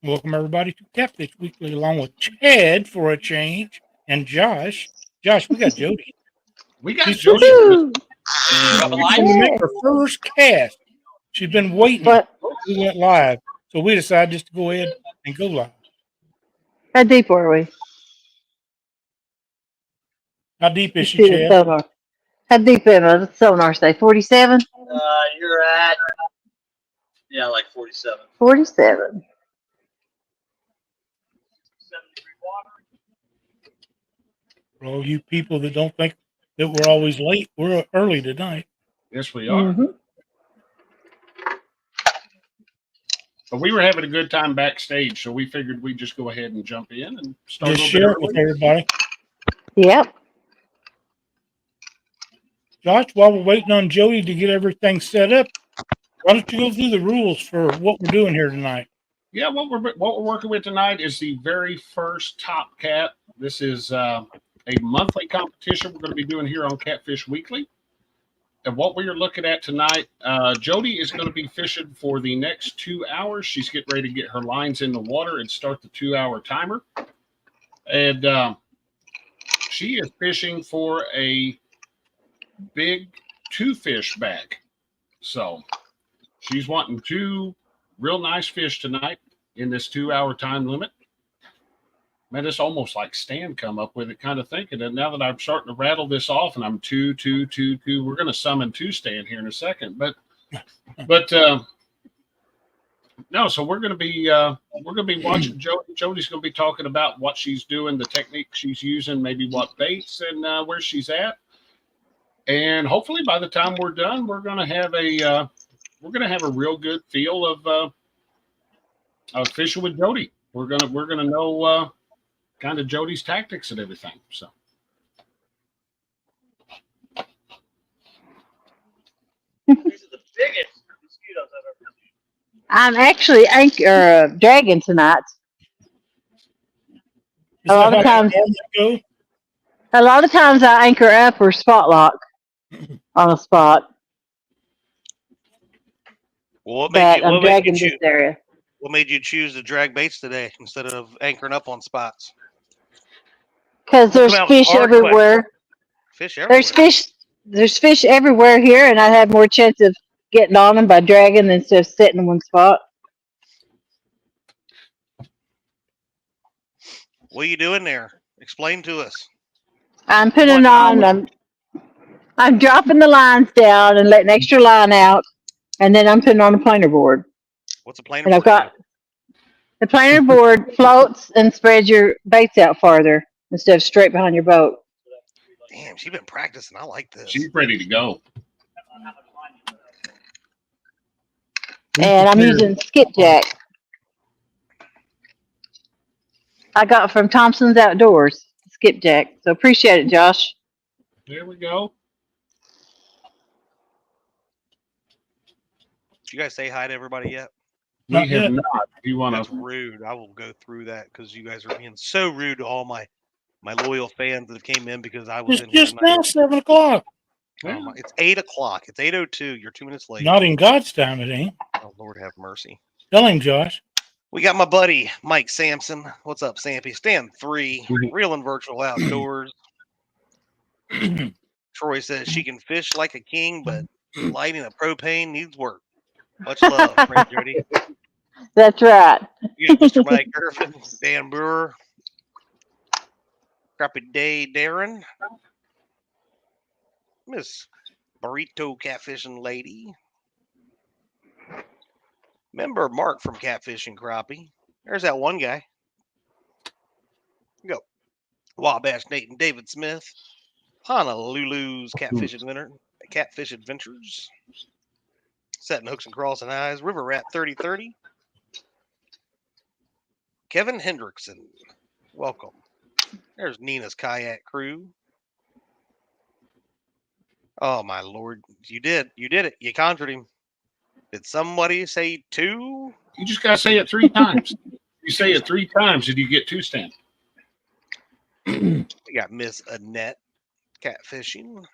Welcome everybody to Catfish Weekly, along with Chad for a change and Josh. Josh, we got Jody. We got She's Jody with us. Woohoo! she's And going to make her first cast. She's been waiting. What? We went live, so we decided just to go ahead and go live. How deep were we? How deep is Let's she, see the Chad? sonar. How deep am I? What's the sonar say? 47? You're at like 47. 47. 73 water. For all you people that don't think that we're always late, we're early tonight. yes, we are. Mm-hmm. But we were having a good time backstage, so we figured we'd just go ahead and jump in and start Just a share little it bit with early. everybody. Yep. Josh, while we're waiting on Jody to get everything set up, why don't you go through the rules for what we're doing here tonight? Yeah, what we're working with tonight is the very first Top Cat. This is a monthly competition we're going to be doing here on Catfish Weekly. And what we are looking at tonight, Jody is going to be fishing for the next 2 hours. She's getting ready to get her lines in the water and start the 2-hour timer. And she is fishing for a big 2-fish bag. So she's wanting 2 real nice fish tonight in this 2-hour time limit. Man, it's almost like Stan come up with it, kind of thinking. And now that I'm starting to rattle this off, and I'm 2, 2, 2, 2, we're going to summon 2 Stan here in a second. But no, so we're going to be watching Jody. Jody's going to be talking about what she's doing, the technique she's using, maybe what baits and where she's at. And hopefully, by the time we're done, we're going to have a real good feel of fishing with Jody. We're gonna know kind of Jody's tactics and everything. So These are the biggest mosquitoes I've ever seen. I'm actually dragging tonight. Is A that lot of how times, you normally a lot of times I anchor up or spot lock on a spot, Well, what made but you I'm what made you dragging this choose area what made you choose to drag baits today instead of anchoring up on spots? because We'll come there's out with fish hard questions. everywhere. Fish There's everywhere. fish. There's fish everywhere here, and I have more chance of getting on them by dragging instead of sitting in one spot. What are you doing there? Explain to us. I'm We putting want to know on. what. I'm dropping the lines down and letting extra line out, and then I'm putting on a planer board. What's a planer And I've board do? got the planer board floats and spreads your baits out farther instead of straight behind your boat. Damn, she's been practicing. I like this. she's ready to go. Depends on how much line you put out. And I'm using skipjack. I got from Thompson's Outdoors skipjack. So appreciate it, Josh. There we go. Did you guys say hi to everybody yet? We Not have yet. not. You want That's to? rude. I will go through that because you guys are being so rude to all my loyal fans that came in because I was It's in here just tonight. now 7 o'clock. It's 8 o'clock. It's 8:02. You're 2 minutes late. Not in God's time, it ain't. Oh, Lord have mercy. Tell him, Josh. We got my buddy Mike Sampson. What's up, Sampy? Stand 3, real and virtual outdoors. Troy says she can fish like a king, but lighting a propane needs work. Much love, friend Jody. That's right. You got Mr. Mike Irvin, Dan Brewer, Crappy Day Darren, Miss Burrito Catfishing Lady, member Mark from Catfishing Crappie. There's that one guy. Go. Wabash Nate and David Smith, Honolulu's Catfish Adventures, Setting Hooks and Crossing Eyes, River Rat 3030, Kevin Hendrickson. Welcome. There's Nina's Kayak Crew. Oh, my Lord. You did it. You conjured him. Did somebody say 2? You just gotta say it 3 times. You say it 3 times, and you get 2 stamps. We got Miss Annette Catfishing.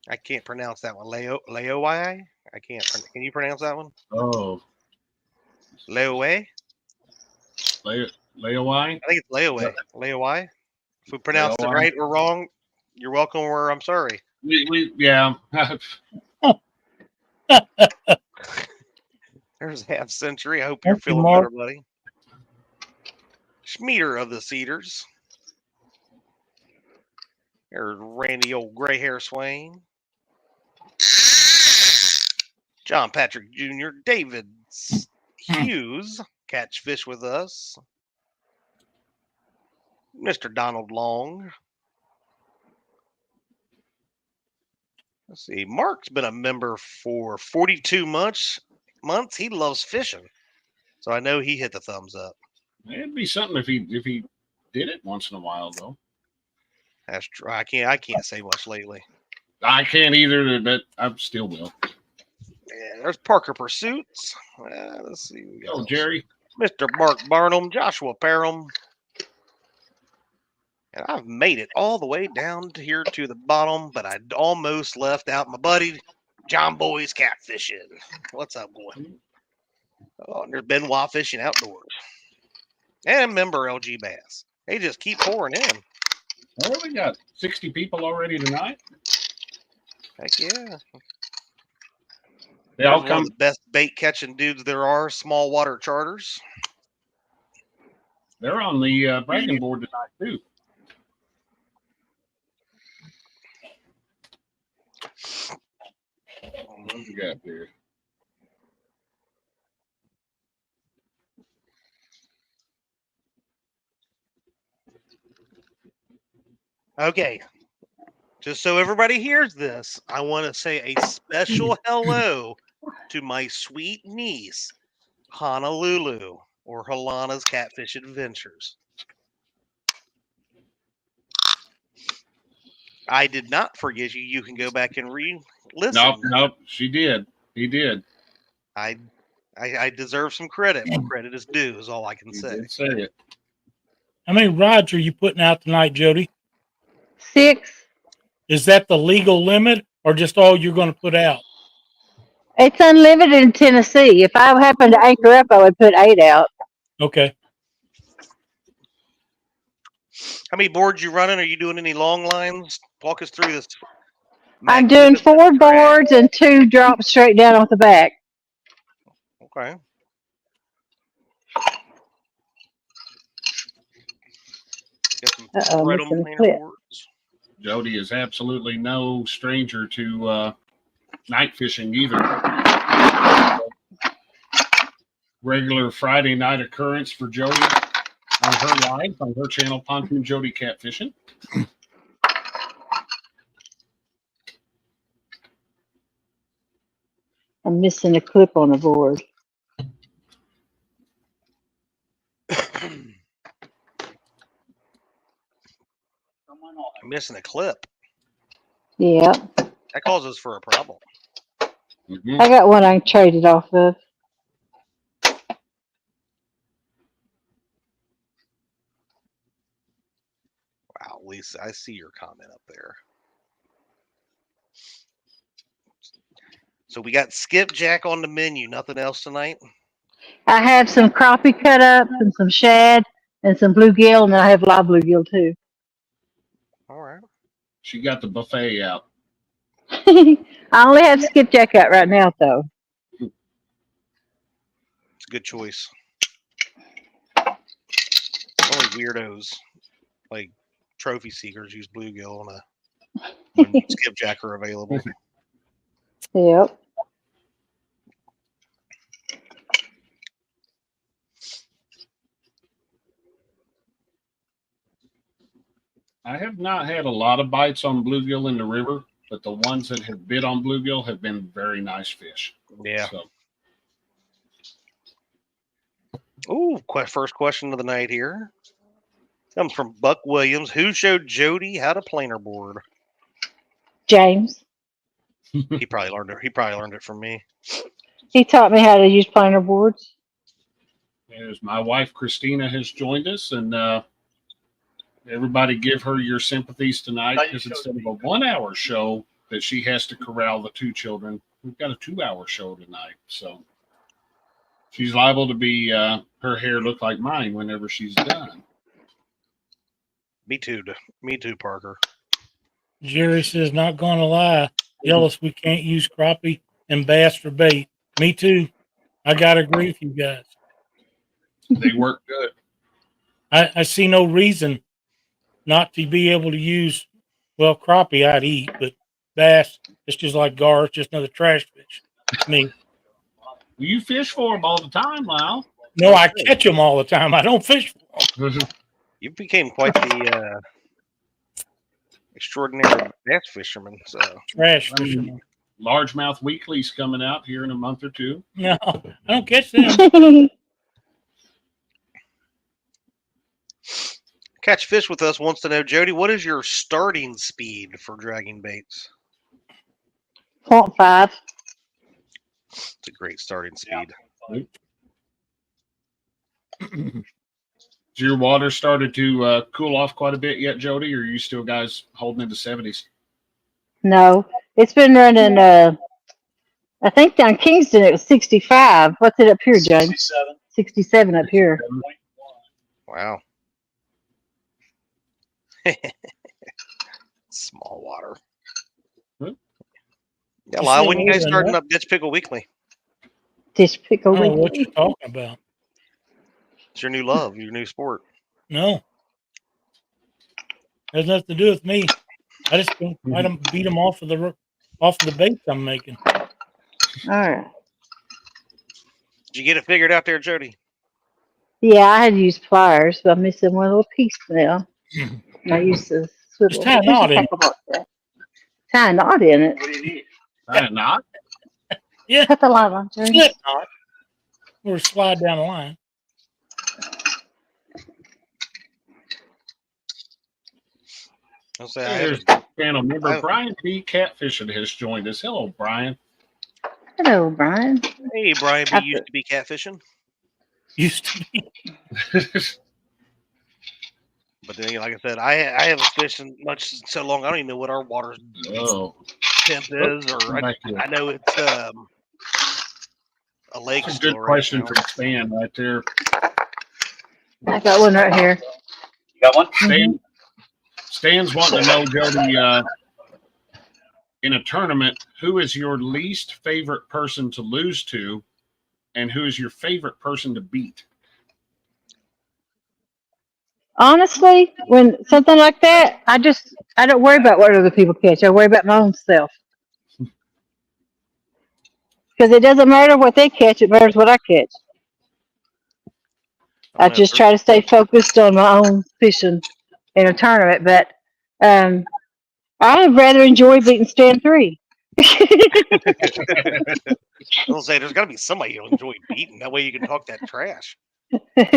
I cancan't pronounce that one. Leo I can't. Can you pronounce that one? Oh, Layaway. Layaway. I think it's layaway. Layaway. If we pronounced it Layaway. right or wrong, you're welcome. Or I'm sorry. Yeah. There's half century. I hope you're Thank you, feeling Mark. better, buddy. Schmeater of the Cedars. There's Randy, old gray hair Swain. John Patrick Jr. David Hughes. Catch fish with us. Mr. Donald Long. Let's see. Mark's been a member for 42 months. He loves fishing. So I know he hit the thumbs up. It'd be something if he did it once in a while, though. That's true. I can't say much lately. I can't either, but I still will. Yeah, there's Parker Pursuits. Let's see. Oh, Jerry. Mr. Mark Barnum, Joshua Parham. And I've made it all the way down to here to the bottom, but I almost left out my buddy John Boy's Catfishing. What's up, boy? Oh, and there's Benoit Fishing Outdoors. And member LG Bass. They just keep pouring in. Oh, we got 60 people already tonight. Heck yeah. They all One come. of the best bait catching dudes there are, small water charters. They're on the bragging board tonight, too. What we got there? Okay. Just so everybody hears this, I want to say a special hello to my sweet niece, Honolulu, or Halana's Catfish Adventures. I did not forget you. You can go back and re-listen. Nope. She did. He did. I deserve some credit. Where credit is due is all I can He say. did say it. How many rods are you putting out tonight, Jody? 6. Is that the legal limit or just all you're going to put out? It's unlimited in Tennessee. If I happened to anchor up, I would put 8 out. Okay. How many boards you running? Are you doing any long lines? Walk us through this. I'm doing 4 boards and 2 drop straight down off the back. Okay. Uh-oh, Right missing on a planer clip. boards. Jody is absolutely no stranger to night fishing either. Regular Friday night occurrence for Jody on her live, on her channel, Pontoon Jodi Catfishing. I'm missing a clip on the board. I'm missing a clip. Yeah. That causes for a problem. Mm-hmm. I got one I can trade it off of. Wow, Lisa, I see your comment up there. So we got skipjack on the menu. Nothing else tonight? I have some crappie cut up and some shad and some bluegill, and then I have live bluegill too. All right. She got the buffet out. I only have skipjack out right now, though. It's a good choice. Only weirdos like trophy seekers use bluegill when skipjack are available. Yep. I have not had a lot of bites on bluegill in the river, but the ones that have bit on bluegill have been very nice fish. Yeah. So, Ooh, first question of the night here comes from Buck Williams. Who showed Jody how to planer board? James. He probably learned it. He probably learned it from me. He taught me how to use planer boards. as my wife Christina has joined us, and everybody give her your sympathies tonight, because instead of a 1 hour show that she has to corral the 2 children, we've got a 2 hour show tonight. So She's liable to be her hair look like mine whenever she's done. Me too. Me too, Parker. Jerry says, not gonna lie, jealous we can't use crappie and bass for bait. Me too. I gotta agree with you guys. They work good. I see no reason not to be able to use, well, crappie I'd eat, but bass, it's just like gar, it's just another trash fish. Me. You fish for them all the time, Lyle. No, I catch them all the time. I don't fish for them. You became quite the extraordinary bass fisherman. So Trash fisherman. Largemouth Weekly's coming out here in a month or two. No, I don't catch them. Catch Fish with us wants to know, Jody, what is your starting speed for dragging baits? 0.5. It's a great starting speed. Has your water started to cool off quite a bit yet, Jody, or are you still guys holding in the 70s? No, it's been running. I think down Kingston it was 65. What's it up here, James? 67. 67 up here. Wow. Small water. Yeah, Lyle, when you guys starting up Ditch Pickle Weekly? Dish I pickle. don't know what you're talking about. It's your new love, your new sport. No. Has nothing to do with me. I just don't try to beat them off of the baits I'm making. All right. Did you get it figured out there, Jody? Yeah, I had to use pliers, but I'm missing one little piece now. I used to swivel. Just tie a knot in it. Tie a knot in it. What do you need? Not. Yeah, Put the line on, Jerry. slip knot. Or slide down the line. I'll say There's channel member Brian P. Catfishing has joined us. Hello, Brian. Hello, Brian. Hey, Brian B. used to be catfishing. Used to be. But then, like I said, I haven't fished in much in so long. I don't even know what our water temp is, or I know it's a lake. That's a good question from Stan right there. I got one right here. You got one? Stan's wanting to know, Jody, in a tournament, who is your least favorite person to lose to, and who is your favorite person to beat? Honestly, when something like that, I don't worry about what other people catch. I worry about my own self. Because it doesn't matter what they catch, it matters what I catch. I just try to stay focused on my own fishing in a tournament, but I rather enjoy beating Stand 3. I'll say there's got to be somebody you'll enjoy beating. That way you can talk that trash.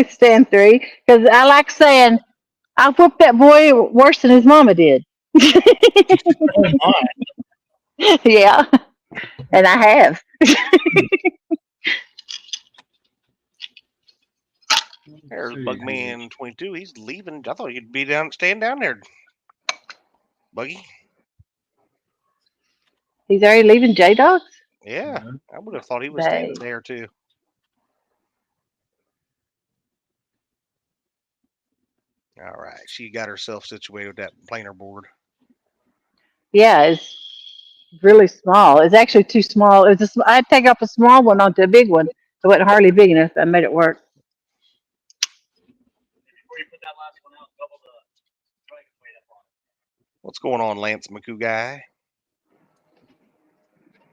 Stand 3, because I like saying I whooped that boy worse than his mama did. Oh my. Yeah, and I have. There's Bugman 22. He's leaving. I thought you'd be staying down there, Buggy. He's already leaving J-Dogs? Yeah, I would have thought he was staying there too. All right, she got herself situated with that planer board. Yeah, it's really small. It's actually too small. I'd take off a small one onto a big one. It wasn't hardly big enough. I made it work. Before you put that last one out, double the strike weight up on it. What's going on, Lance McCoo guy?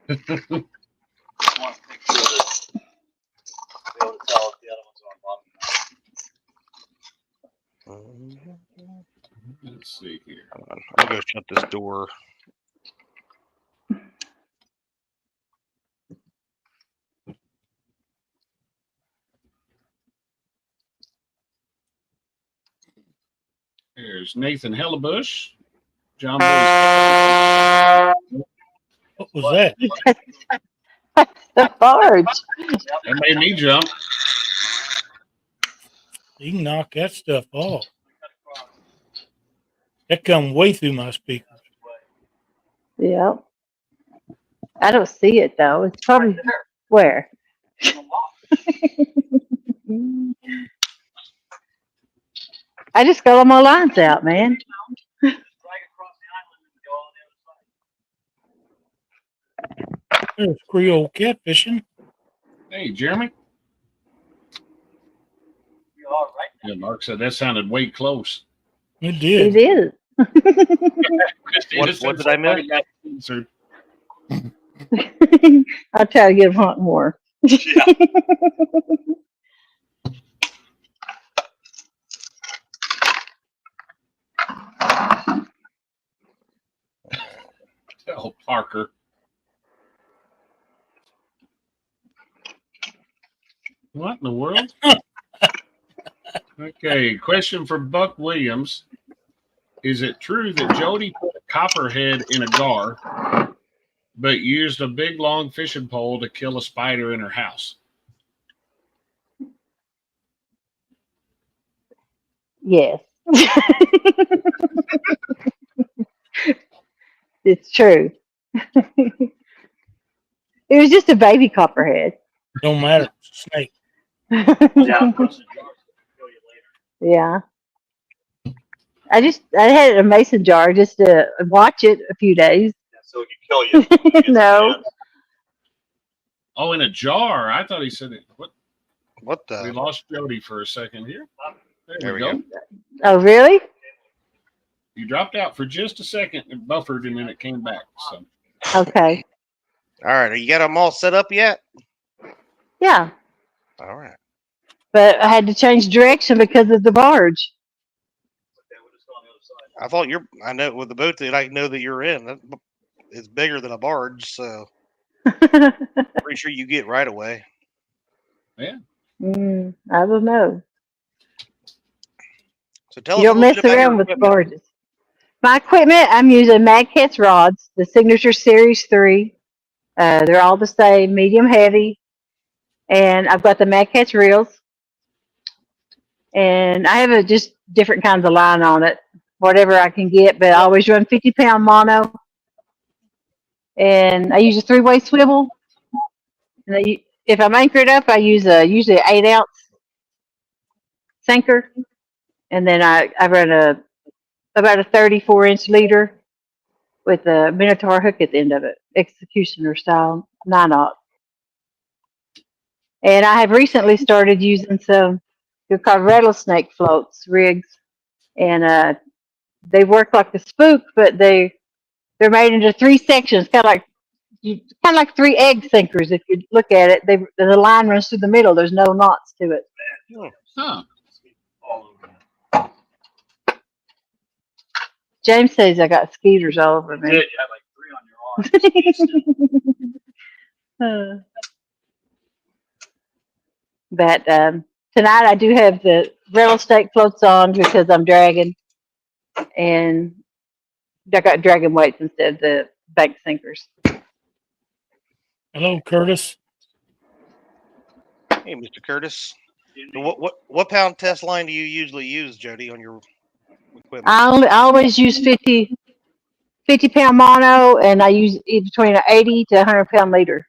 Just want to make sure that be able to tell if the other ones are on bottom. Let's see here. Hold on. I'm going to go shut this door. There's Nathan Hellebush. John Boy's. What was that? The barge. That made me jump. You can knock that stuff off. That come way through my speaker. Yeah. I don't see it though. It's probably where? I just got all my lines out, man. Drag across the island and go on the other side. There's Creole catfishing. Hey, Jeremy. We are right Yeah, Mark said that sounded way close. It It did. is. What did I miss? Censored. I'll try to get hunt more. Yeah. Oh, Parker. What in the world? Okay, question for Buck Williams. Is it true that Jodi put a copperhead in a gar, but used a big long fishing pole to kill a spider in her house? Yes. It's true. It was just a baby copperhead. Don't matter. It's a snake. Yeah, frozen jars will kill you later. Yeah. I had it in a mason jar just to watch it a few days. Yeah, so it can kill you. when you get some No. hands. Oh, in a jar. I thought he said it. What? What We the? lost Jodi for a second here. There we go. Oh, really? You dropped out for just a second and buffered, and then it came back. So Okay. All right. You got them all set up yet? Yeah. All right. But I had to change direction because of the barge. Okay, we'll just go on the other side. I thought I know with the boat that I know that you're in, it's bigger than a barge, so pretty sure you get right away. yeah. I don't know. So tell You us a don't little mess bit about your around with equipment. barges. My equipment, I'm using Mad Cat's rods, the Signature Series 3. They're all the same, medium heavy. And I've got the Mad Cat's reels. And I have just different kinds of line on it, whatever I can get, but I always run 50-pound mono. And I use a 3-way swivel. And if I'm anchored up, I use usually an 8-ounce sinker. And then I run about a 34-inch leader with a Minotaur hook at the end of it, executioner style 9-aught. And I have recently started using some, they're called rattlesnake floats rigs, and they work like a spook, but they're made into 3 sections, kind of like 3 egg sinkers. If you look at it, the line runs through the middle. There's no knots to it. Huh. All over. James says I got skeeters all over You me. did. You had like 3 on your arm. But tonight I do have the rattlesnake floats on because I'm dragging, and I got dragging weights instead of the bank sinkers. Hello, Curtis. Hey, Mr. Curtis. So what pound test line do you usually use, Jodi, on your equipment? I always use 50-pound mono, and I use between an 80 to 100-pound leader.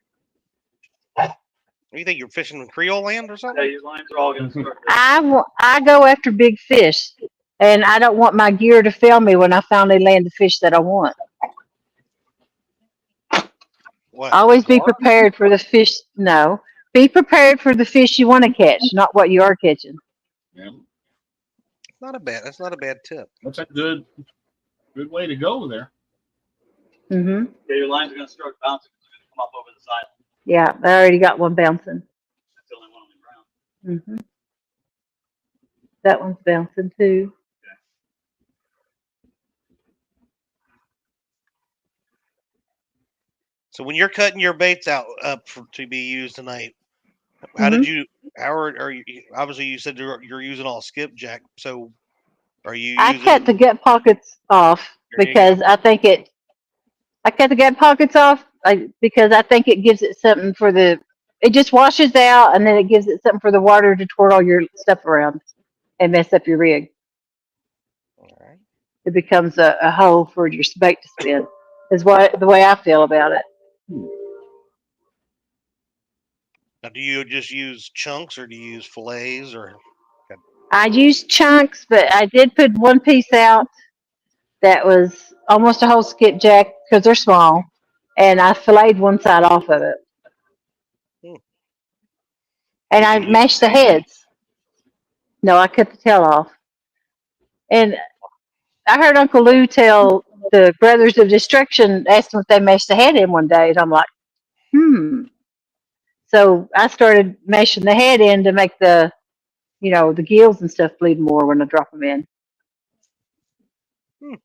You think you're fishing in Creole land or Yeah, something? your lines are all going to start. I go after big fish, and I don't want my gear to fail me when I finally land the fish that I want. What? Always be gar? prepared for the fish. No, be prepared for the fish you want to catch, not what you are catching. Yeah. That's not a bad tip. That's a good way to go there. Yeah, Yeah, your lines are going to start bouncing. It's going to come up over the side. I already got one bouncing. That's the only one on the ground. That one's bouncing too. So when you're cutting your baits out up to be used tonight, how did you? How are you? Obviously, you said you're using all skipjack. So are you I using? cut the gut pockets off There you because I think it. I cut the gut pockets off because I think it gives it something for the. It just washes out, and then it gives it something for the water to twirl your stuff around and mess up your rig. All right. It becomes a hole for your bait to spin. Is the way I feel about it. Now, do you just use chunks or do you use fillets or? I used chunks, but I did put one piece out that was almost a whole skipjack because they're small, and I filleted one side off of it, Hmm. and Did I you use mashed the steak? heads. No, I cut the tail off. And I heard Uncle Lou tell the Brothers of Destruction, asked them if they mashed the head in one day, and I'm like, hmm. So I started mashing the head in to make the gills and stuff bleed more when I drop them in. Hmm.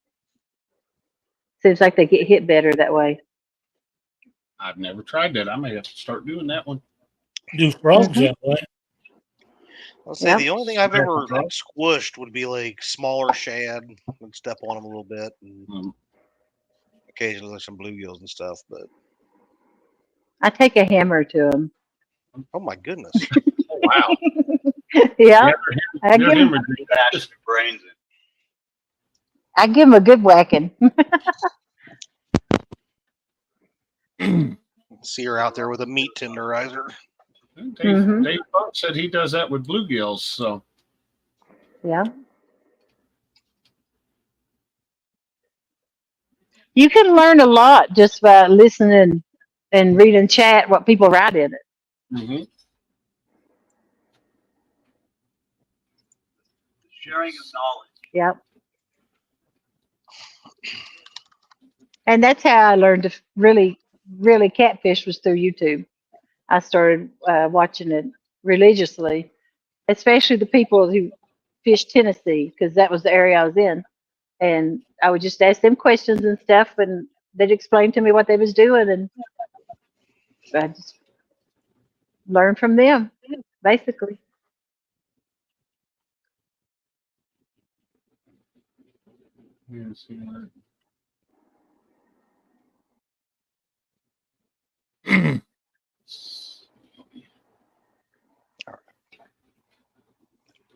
Seems like they get hit better that way. I've never tried that. I may have to start doing that one. Do frogs Hmm. that way. I'll say Yep. the only thing I've Smash ever frog. squished would be like smaller shad and step on them a little bit, and Um, occasionally some bluegills and stuff. But I take a hammer to them. oh my goodness, oh wow! Yeah, Yeah, I they're give them, hemorrhaging. Bash the brains in. I give 'em a good whacking. see her out there with a meat tenderizer. Hmm. Dave Funk said he does that with bluegills. So Yeah. You can learn a lot just by listening and reading chat what people write in it. mhm. Sharing of knowledge. Yep. And that's how I learned to really catfish was through YouTube. I started watching it religiously, especially the people who fish Tennessee, because that was the area I was in. And I would just ask them questions and stuff, and they'd explain to me what they was doing, and I just learned from them, basically. Yes, yeah.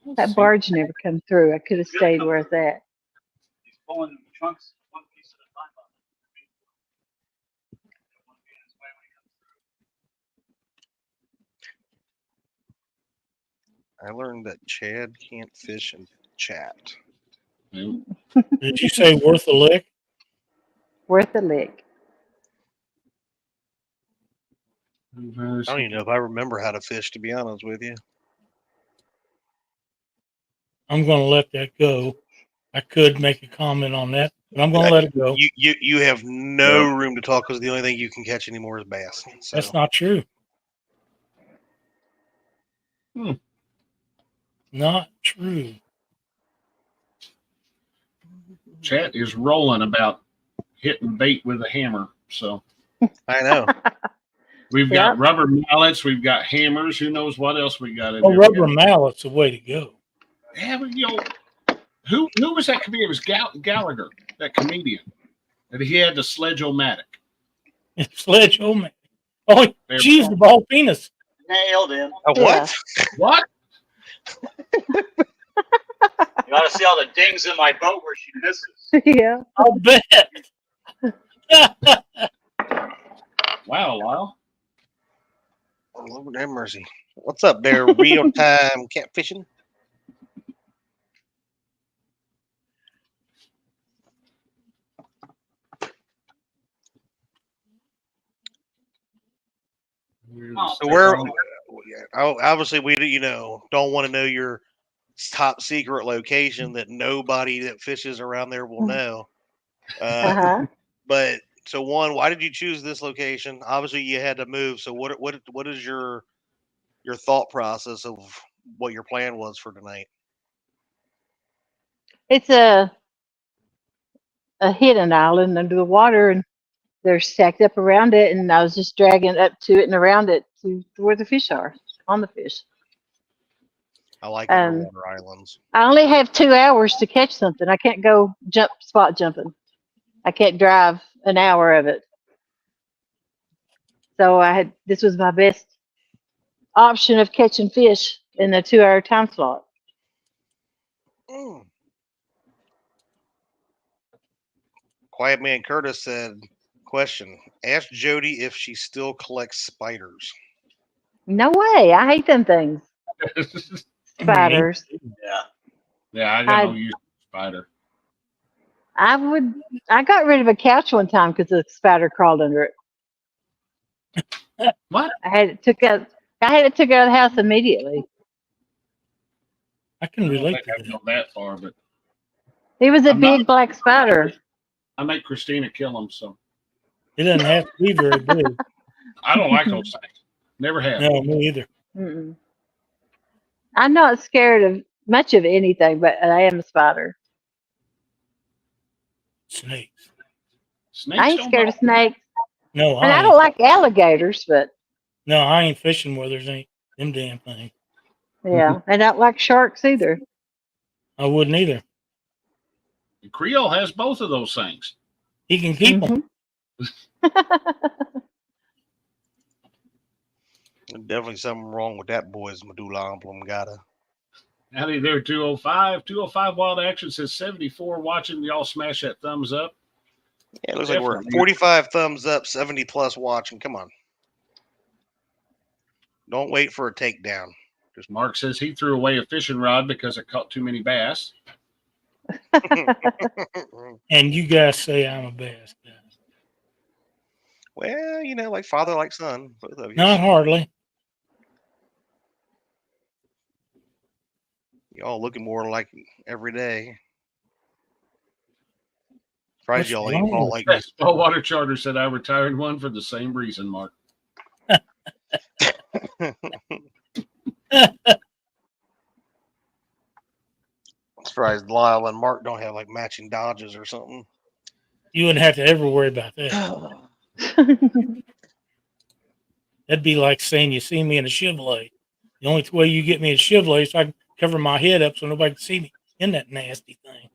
Let's That see. barge never come through. I could have It's gonna stayed come where I was through. at. He's pulling chunks one piece at a time on it. One being his way when he comes I learned that Chad can't fish in chat. Yeah. Did you say worth a lick? Worth a lick. I don't even know if I remember how to fish, to be honest with you. I'm going to let that go. I could make a comment on that, but I'm going to Uh, let it go. You have no room to talk because the only thing you can catch anymore is bass. So That's not true. Hmm. Not true. Chat is rolling about hitting bait with a hammer. So I know. we've Yep. got rubber mallets, we've got hammers. Who knows what else we got in Oh, there? rubber mallet's the way to go. Yeah, but, who was that comedian? It was Gallagher, that comedian. That he had the sledge-o-matic. Sledge, oh man. Oh, There we geez, go. the ball penis. Nailed him. A what? What? You ought to see all the dings in my boat where she misses. Yeah. I'll bet. Wow, Lyle. Oh, Lord have mercy. What's up there? Real time catfishing? So where? Obviously, we don't want to know your top secret location that nobody that fishes around there will know. Uh-huh. But so one, why did you choose this location? Obviously, you had to move. So what is your thought process of what your plan was for tonight? It's a hidden island under the water, and they're stacked up around it, and I was just dragging up to it and around it to where the fish are, on the fish. I like Um, underwater islands. I only have 2 hours to catch something. I can't go spot jumping. I can't drive an hour of it. So this was my best option of catching fish in a 2 hour time slot. Mm. Quiet Man Curtis said, "Question: Ask Jodi if she still collects spiders." No way. I hate them things. Spiders. Yeah. Yeah, I got no use for spider. I got rid of a couch one time because a spider crawled under it. What? I had it took out of the house immediately. I I can don't relate think to I've that. gone that far, but He was a I'm not- big black spider. I make Christina kill them, so It doesn't have to be very big. I don't like those things. Never have. No, me either. Mm-mm. I'm not scared of much of anything, but I am a spider. Snakes. Snakes I ain't don't scared of bother. snakes, No, and I I ain't. don't like alligators, but No, I ain't fishing where there's ain't them damn things. yeah, and I don't like sharks either. I wouldn't either. The Creole has both of those things. He can keep them. Definitely something wrong with that boy's medulla oblongata. Howdy there, 205. 205 Wild Action says 74 watching. Y'all smash that thumbs up. Yeah, it looks like we're at Definitely. 45 thumbs up, 70 plus watching. Come on. Don't wait for a takedown. Mark says he threw away a fishing rod because it caught too many bass. And you guys say I'm a bass guy. Well, you know, like father, like son, both of you. Not hardly. Y'all looking more like every day. Surprised What's y'all ain't wrong all with like Saltwater Charter said I retired one for the same reason, Mark. surprised Lyle and Mark don't have like matching Dodges or something. You wouldn't have to ever worry about that. That'd be like saying you see me in a Chevrolet. The only way you get me in a Chevrolet is so I can cover my head up so nobody can see me in that nasty thing.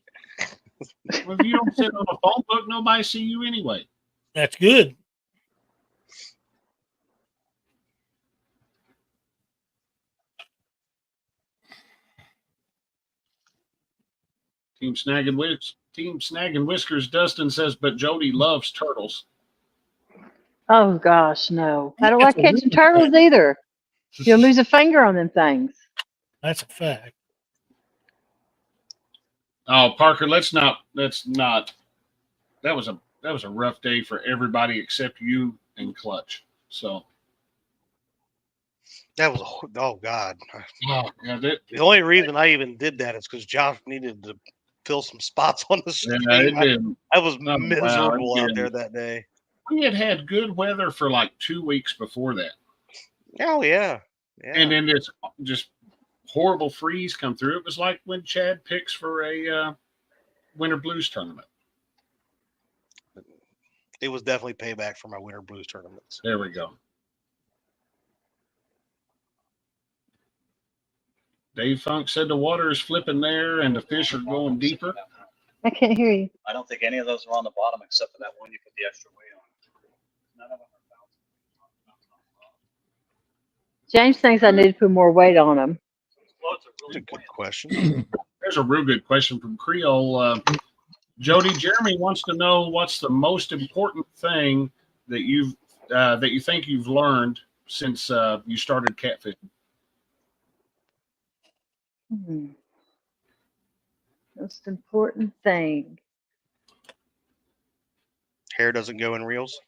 Well, if you don't sit on a phone book, nobody see you anyway. That's good. Team Snagging Whiskers. Dustin says, but Jody loves turtles. Oh gosh, no! I don't That's like a catching real turtles fact. either. You'll lose a finger on them things. That's a fact. Oh, Parker, let's not. That was a rough day for everybody except you and Clutch. So, That was oh god. oh, yeah, The only reason I even did that is because Josh needed to fill some spots on the stream. I was wow, miserable it out did. there that day. we had good weather for like 2 weeks before that, Oh yeah. Yeah. and then this just horrible freeze come through. It was like when Chad picks for a Winter Blues tournament. It was definitely payback for my Winter Blues tournaments. There we go. Dave Funk said the water is flipping there and the fish are going deeper. I can't hear you. I don't think any of those are on the bottom except for that one you put the extra weight on. None of them are bouncing. James thinks I need to put more weight on them. Floats are That's a really good buoyant. question. There's a real good question from Creole. Jody, Jeremy wants to know what's the most important thing that you think you've learned since you started catfishing. Most important thing. Hair doesn't go in reels.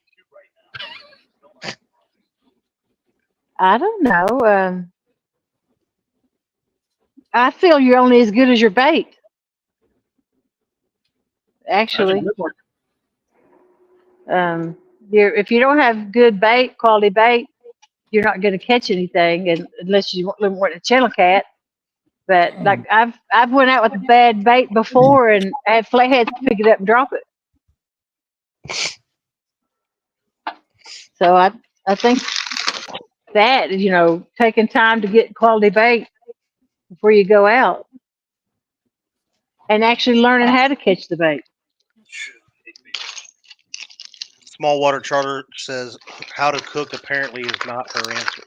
I don't know. I feel you're only as good as your bait. Actually, That's a good one. if you don't have good bait, quality bait, you're not going to catch anything, and unless you want a channel cat. But like I've went out with a bad bait before, and I had flatheads pick it up and drop it. So I think that taking time to get quality bait before you go out, and actually learning how to catch the bait. Small Water Charter says how to cook apparently is not her answer.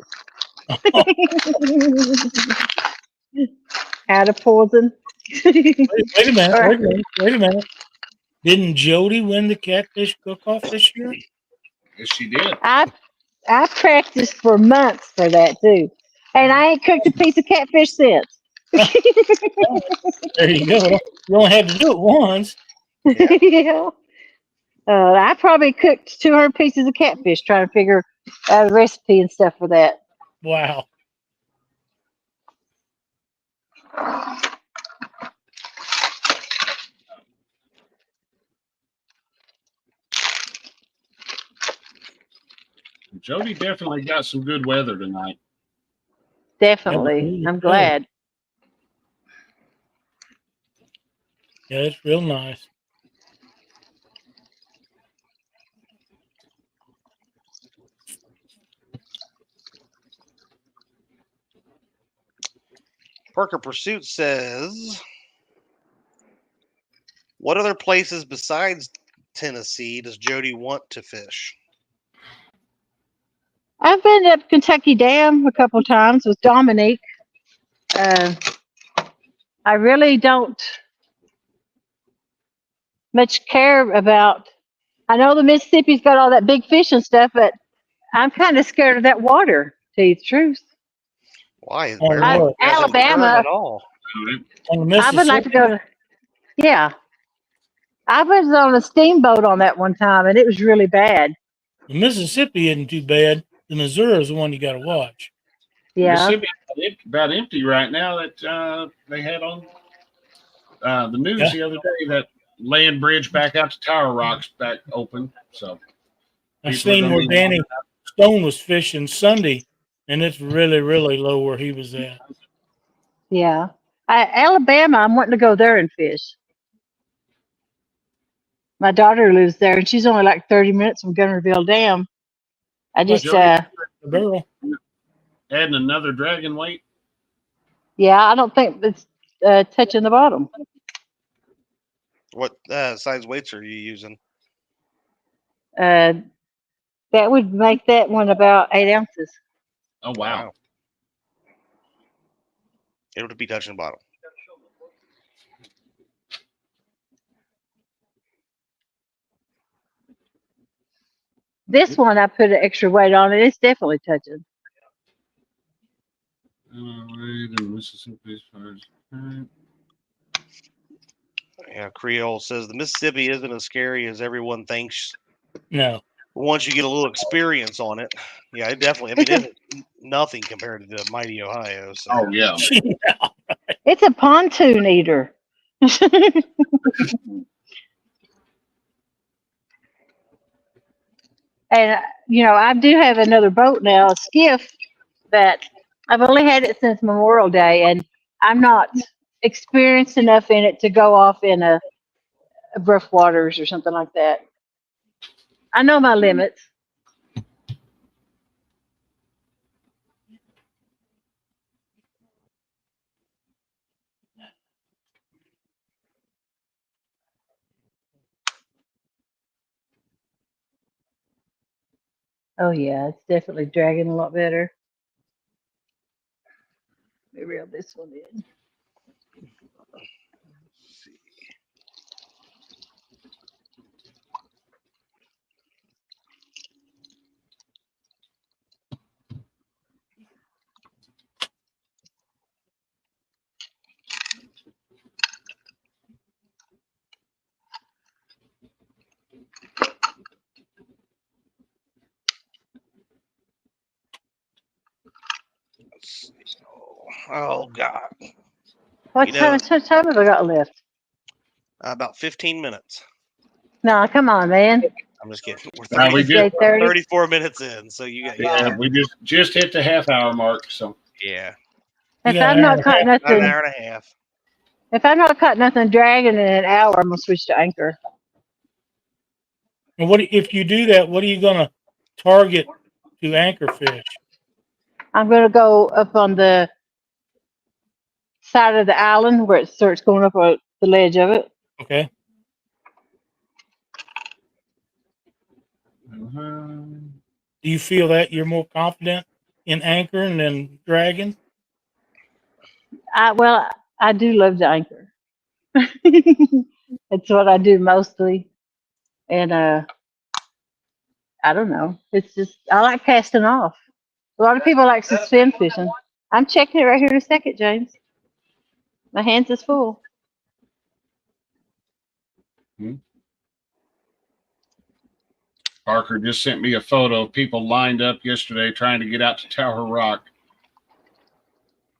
How to poison. Wait a minute. Didn't Jodi win the catfish cook-off this year? Yes, she did. I I practiced for months for that too, and I ain't cooked a piece of catfish since. There you go. You only had to do it once. Yeah. Yeah. I probably cooked 200 pieces of catfish trying to figure out a recipe and stuff for that. Wow. Jody definitely got some good weather tonight. Definitely. I'm glad. Yeah, it's real nice. Parker Pursuit says, what other places besides Tennessee does Jody want to fish? I've been up Kentucky Dam a couple times with Dominique. I really don't much care about. I know the Mississippi's got all that big fish and stuff, but I'm kind of scared of that water. To tell you the truth, Why? Oh, Where Lord. doesn't turn Alabama. at all? On the I would like to Mississippi, go to. Yeah, I was on a steamboat on that one time, and it was really bad. the Mississippi isn't too bad. The Missouri is the one you got to watch. Yeah, Mississippi is about empty right now. That they had on the news Yeah. the other day that land bridge back out to Tower Rock's back open. So I people are seen gonna where be- Danny Stone was fishing Sunday, and it's really, really low where he was at. yeah. Alabama, I'm wanting to go there and fish. My daughter lives there, and she's only like 30 minutes from Gunnerville Dam. I Well, just, Jody- The barrel. adding another dragon weight. yeah, I don't think it's touching the bottom. What size weights are you using? Uh, that would make that one about 8 ounces. Oh wow. It would be touching the bottom. This one, I put an extra weight on it. It's definitely touching. Mississippi's first. Yeah, Creole says the Mississippi isn't as scary as everyone thinks. No. Once you get a little experience on it, yeah, it definitely. I mean, it's nothing compared to the mighty Ohio. So. Oh yeah. It's a pontoon eater. And, I do have another boat now, a skiff, that I've only had it since Memorial Day, and I'm not experienced enough in it to go off in a rough waters or something like that. I know my limits. Oh yeah, it's definitely dragging a lot better. Let me reel this one in. Oh God. What You know- time have I got left? About 15 minutes. No, come on, man. I'm just kidding. We're Now we It's just 8:30. 34 minutes in, so you got yeah, we just hit the half hour mark. So yeah, You If got I've an hour not and a caught half. about an nothing, hour and a half. if I've not caught nothing dragging in an hour, I'm gonna switch to anchor. And if you do that? What are you gonna target to anchor fish? I'm gonna go up on the side of the island where it starts going up on the ledge of it. Okay. Do you feel that you're more confident in anchoring than dragging? I do love to anchor. It's what I do mostly, and I don't know. It's just I like casting off. A lot of people like suspend fishing. I'm checking it right here in a second, James. My hands is full. Parker just sent me a photo of people lined up yesterday trying to get out to Tower Rock.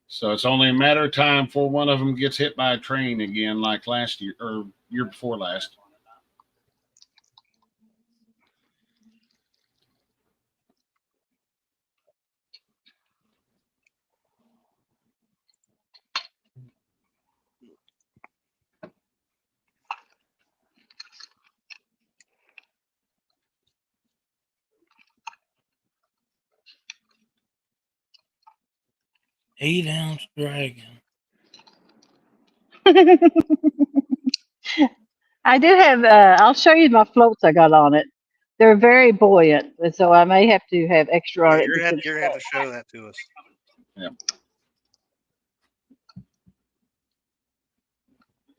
So it's only a matter of time before one of them gets hit by a train again, like last year or year before last. Eight-ounce dragon. I do have. I'll show you my floats I got on it. They're very buoyant, and so I may have to have extra on Yeah, it. you're gonna have to show that to us. Yeah.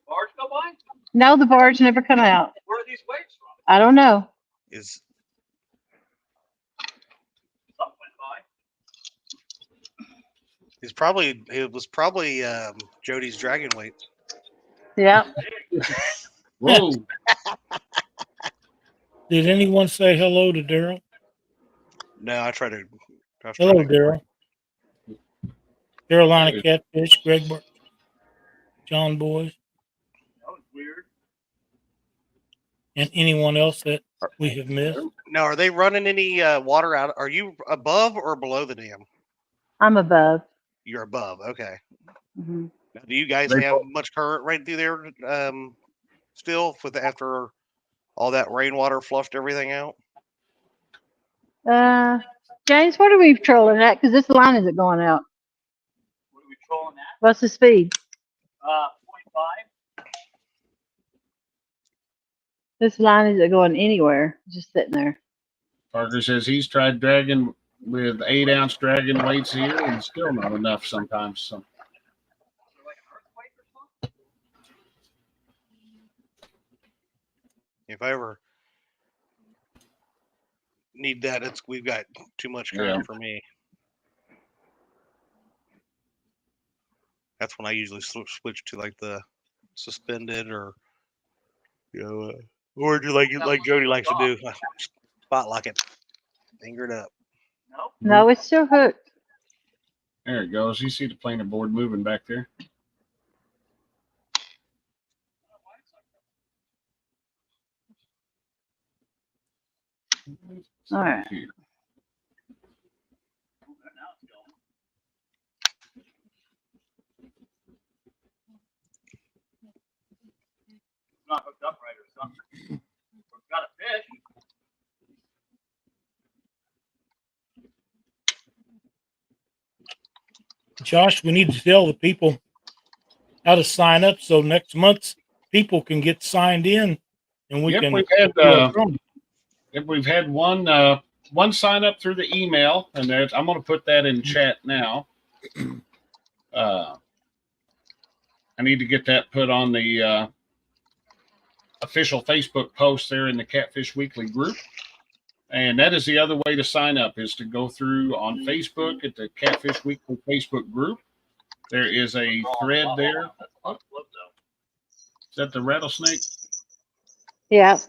Barge go by? No, the barge never come out. Where are these waves from? I don't know. Is Some went by. it was probably Jody's dragon weight. Yeah. Whoa. Did anyone say hello to Daryl? No, I was Hello, trying to Daryl. Carolina Catfish, Greg Burke, John Boys, That was weird. and anyone else that we have missed. Now, are they running any water out? Are you above or below the dam? I'm above. You're above. Okay. Hmm. Now, do you guys They have much current right through there still after all that rainwater flushed everything out? James, what are we trolling at? Because this line isn't going out. What are we trolling at? What's the speed? 45. This line isn't going anywhere. It's just sitting there. Parker says he's tried dragging with 8-ounce dragon weights here and still not enough sometimes. So Like an earthquake or something? If I ever need that, we've got too much current for me. That's when I usually switch to like the suspended or or do like Jody likes to do, spot lock it, finger it up. Nope. No, it's still hooked. there it goes. You see the planer board moving back there. All right. Here. Now it's going. It's not hooked up right or something. We've got a fish. Josh, we need to tell the people how to sign up so next month people can get signed in and we Yep, can. we've had one sign up through the email, and I'm going to put that in chat now. I need to get that put on the official Facebook post there in the Catfish Weekly group. And that is the other way to sign up, is to go through on Facebook at the Catfish Weekly Facebook group. There is a thread there. Is that the rattlesnake? Yeah.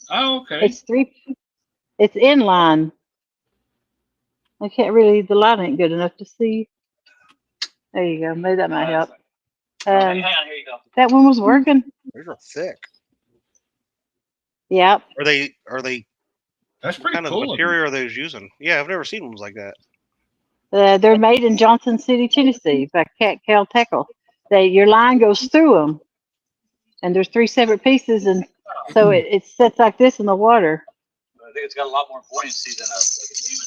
Oh, okay. It's in line. I can't really, the line ain't good enough to see. There you go. Maybe that might help. Hang on, here you go. That one was working. These are thick. Yep. Are they? That's What pretty kind of cool. material are they using? Yeah, I've never seen ones like that. They're made in Johnson City, Tennessee by Cat Cal Tackle. Your line goes through them, and there's 3 separate pieces, and so it sits like this in the water. I think it's got a lot more buoyancy than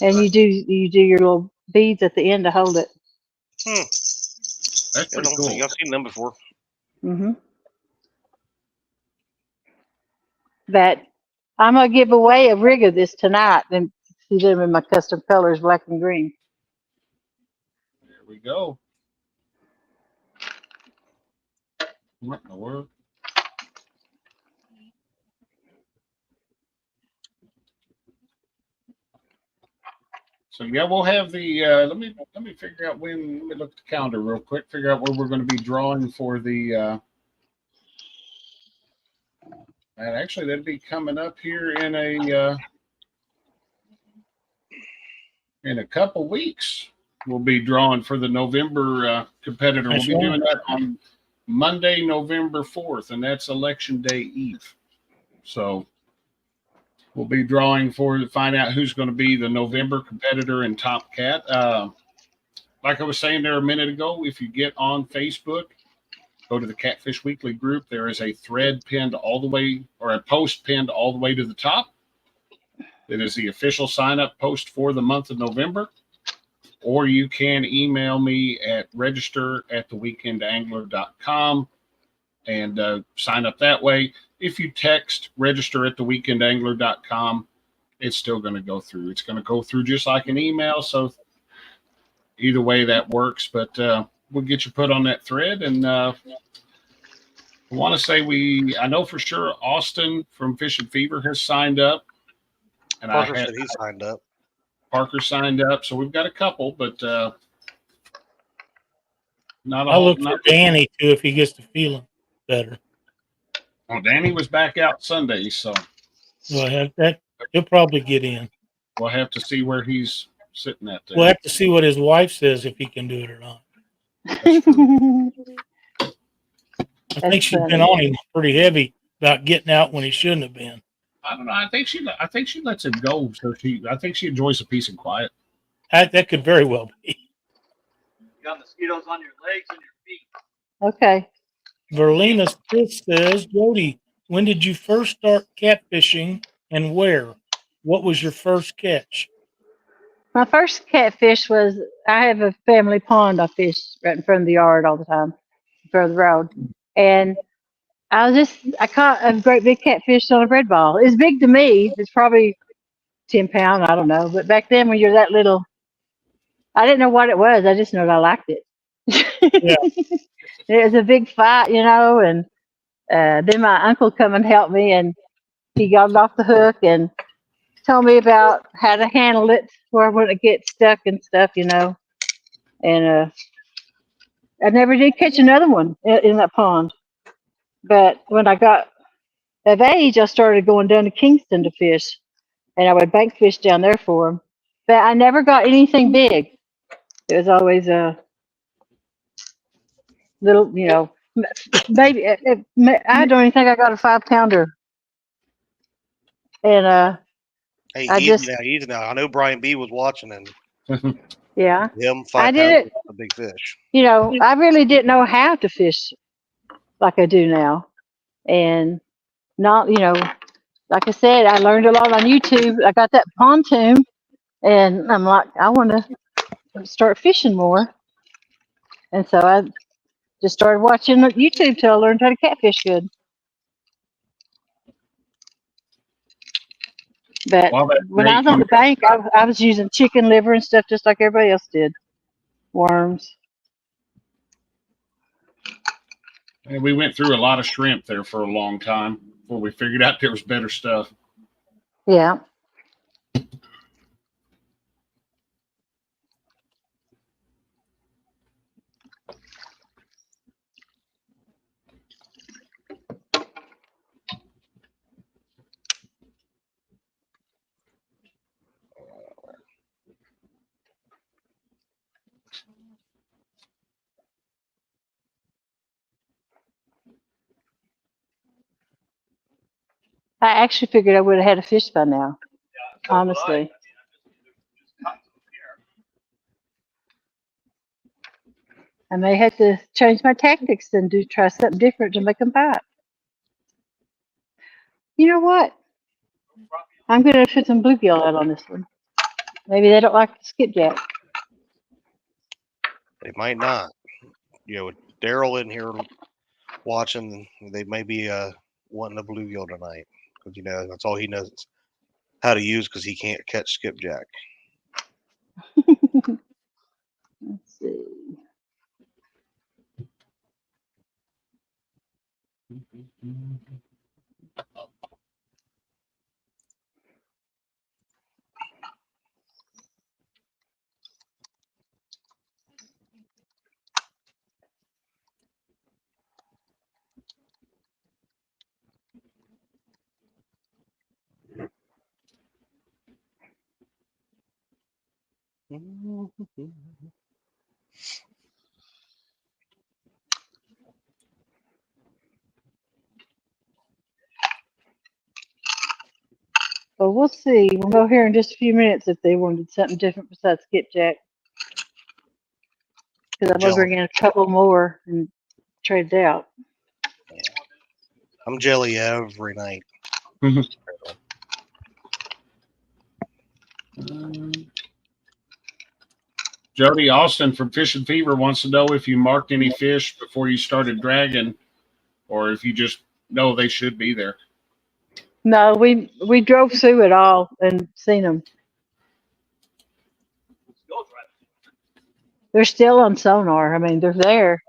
And you do your little beads at the end to hold it. That's I pretty don't cool. think I've seen them before. Mm-hmm. But I'm gonna give away a rig of this tonight, and see them in my custom colors, black and green. There we go. What in the world? So yeah, we'll have the. Let me figure out when. Let me look at the calendar real quick. Figure out where we're going to be drawing for the. And actually, that'd be coming up here in a couple weeks. We'll be drawing for the November competitor. That's We'll be right. doing that on Monday, November 4th, and that's Election Day Eve. So we'll be drawing to find out who's going to be the November competitor in Top Cat. Like I was saying there a minute ago, if you get on Facebook, go to the Catfish Weekly group. There is a thread pinned all the way, or a post pinned all the way to the top. It is the official sign up post for the month of November. Or you can email me at register@theweekendangler.com and sign up that way. If you text register@theweekendangler.com, it's still going to go through. It's going to go through just like an email. So either way that works, but we'll get you put on that thread. And I want to say I know for sure Austin from Fish and Fever has signed up. And Parker said he signed up. Parker signed up. So we've got a couple, but not a I'll whole look for Danny too if he gets to feeling better. Well, Danny was back out Sunday, so Well, he'll probably get in. we'll have to see where he's sitting at there. We'll have to see what his wife says if he can do it or not. That's true. I think she's been on him pretty heavy about getting out when he shouldn't have been. I don't know. I think she lets it go. So I think she enjoys the peace and quiet. That could very well be. You got mosquitoes on your legs and your feet. Okay. Verlina Smith says, Jodi, when did you first start catfishing and where? What was your first catch? My first catfish was, I have a family pond I fish right in front of the yard all the time, in front of the road. And I caught a great big catfish on a bread ball. It's big to me. It's probably 10 pounds, I don't know. But back then when you're that little, I didn't know what it was. I just knew I liked it. Yeah. It was a big fight, and then my uncle come and helped me, and he got it off the hook and told me about how to handle it where when it gets stuck and stuff, And I never did catch another one in that pond. But when I got of age, I started going down to Kingston to fish, and I would bank fish down there for them. But I never got anything big. It was always a little, maybe I don't even think I got a 5-pounder. And Hey, I just, easy now. I know Brian B was watching, and yeah, him I 5 did pounds it. is a big fish. I really didn't know how to fish like I do now. And not, like I said, I learned a lot on YouTube. I got that pontoon, and I'm like, I want to start fishing more. And so I just started watching YouTube till I learned how to catfish good. But when I was on the bank, I was using chicken liver and stuff just like everybody else did. Worms. And we went through a lot of shrimp there for a long time before we figured out there was better stuff. Yeah. I actually figured I would have had a fish by now. Honestly. I may have to change my tactics and try something different to make them bite. You know what? I'm going to put some bluegill out on this one. Maybe they don't like the skipjack. They might not. With Daryl in here watching, they may be wanting a bluegill tonight because that's all he knows how to use because he can't catch skipjack. Let's see. But we'll see. We'll go here in just a few minutes if they wanted something different besides skipjack. Because I'm going to bring in a couple more and trade it out. I'm jelly every night. Jody Austin from Fishing Fever wants to know if you marked any fish before you started dragging, or if you just know they should be there. No, we drove through it all and seen them. They're still on sonar. I mean, they're there.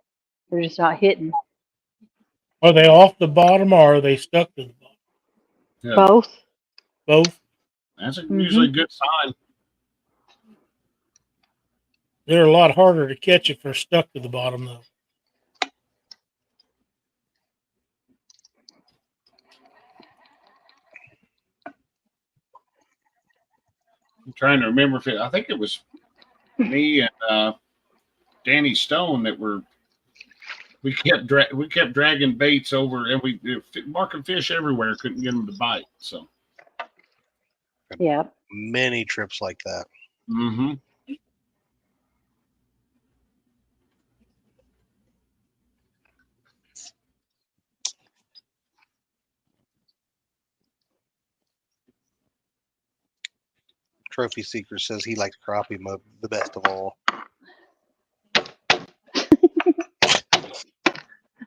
They're just not hitting. Are they off the bottom or are they stuck to the bottom? Yeah. Both. Both. That's usually a good sign. They're a lot harder to catch if they're stuck to the bottom, though. I'm trying to remember if I think it was me and Danny Stone that we kept dragging baits over, and we marking fish everywhere, couldn't get them to bite. So Yeah. Many trips like that. mm-hmm. Trophy Seeker says he likes crappie mode the best of all.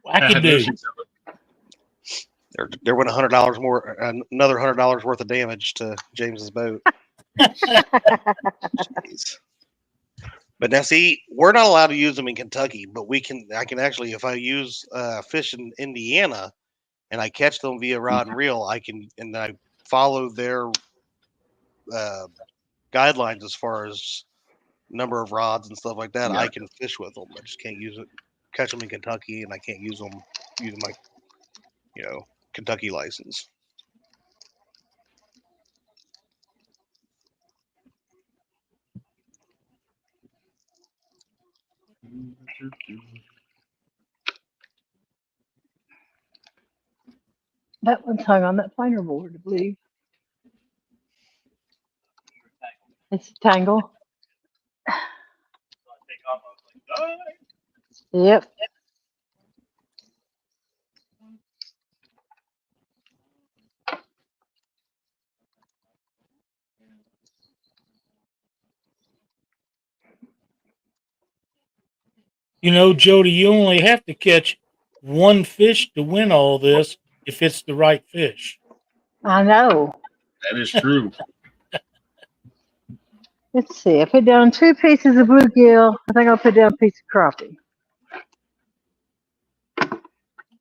Wackadoo. There went $100 more, another $100 worth of damage to James's boat. Jeez. But now, see, we're not allowed to use them in Kentucky, but I can actually, if I use fish in Indiana and I catch them via rod and reel, and I follow their guidelines as far as number of rods and stuff like that. Yeah. I can fish with them. I just can't catch them in Kentucky, and I can't use them using my, Kentucky license. That one's hung on that planer board, I believe. It's a tangle. Yep. You know, Jody, you only have to catch one fish to win all this if it's the right fish. I know. That is true. Let's see. I put down 2 pieces of bluegill. I think I'll put down a piece of crappie.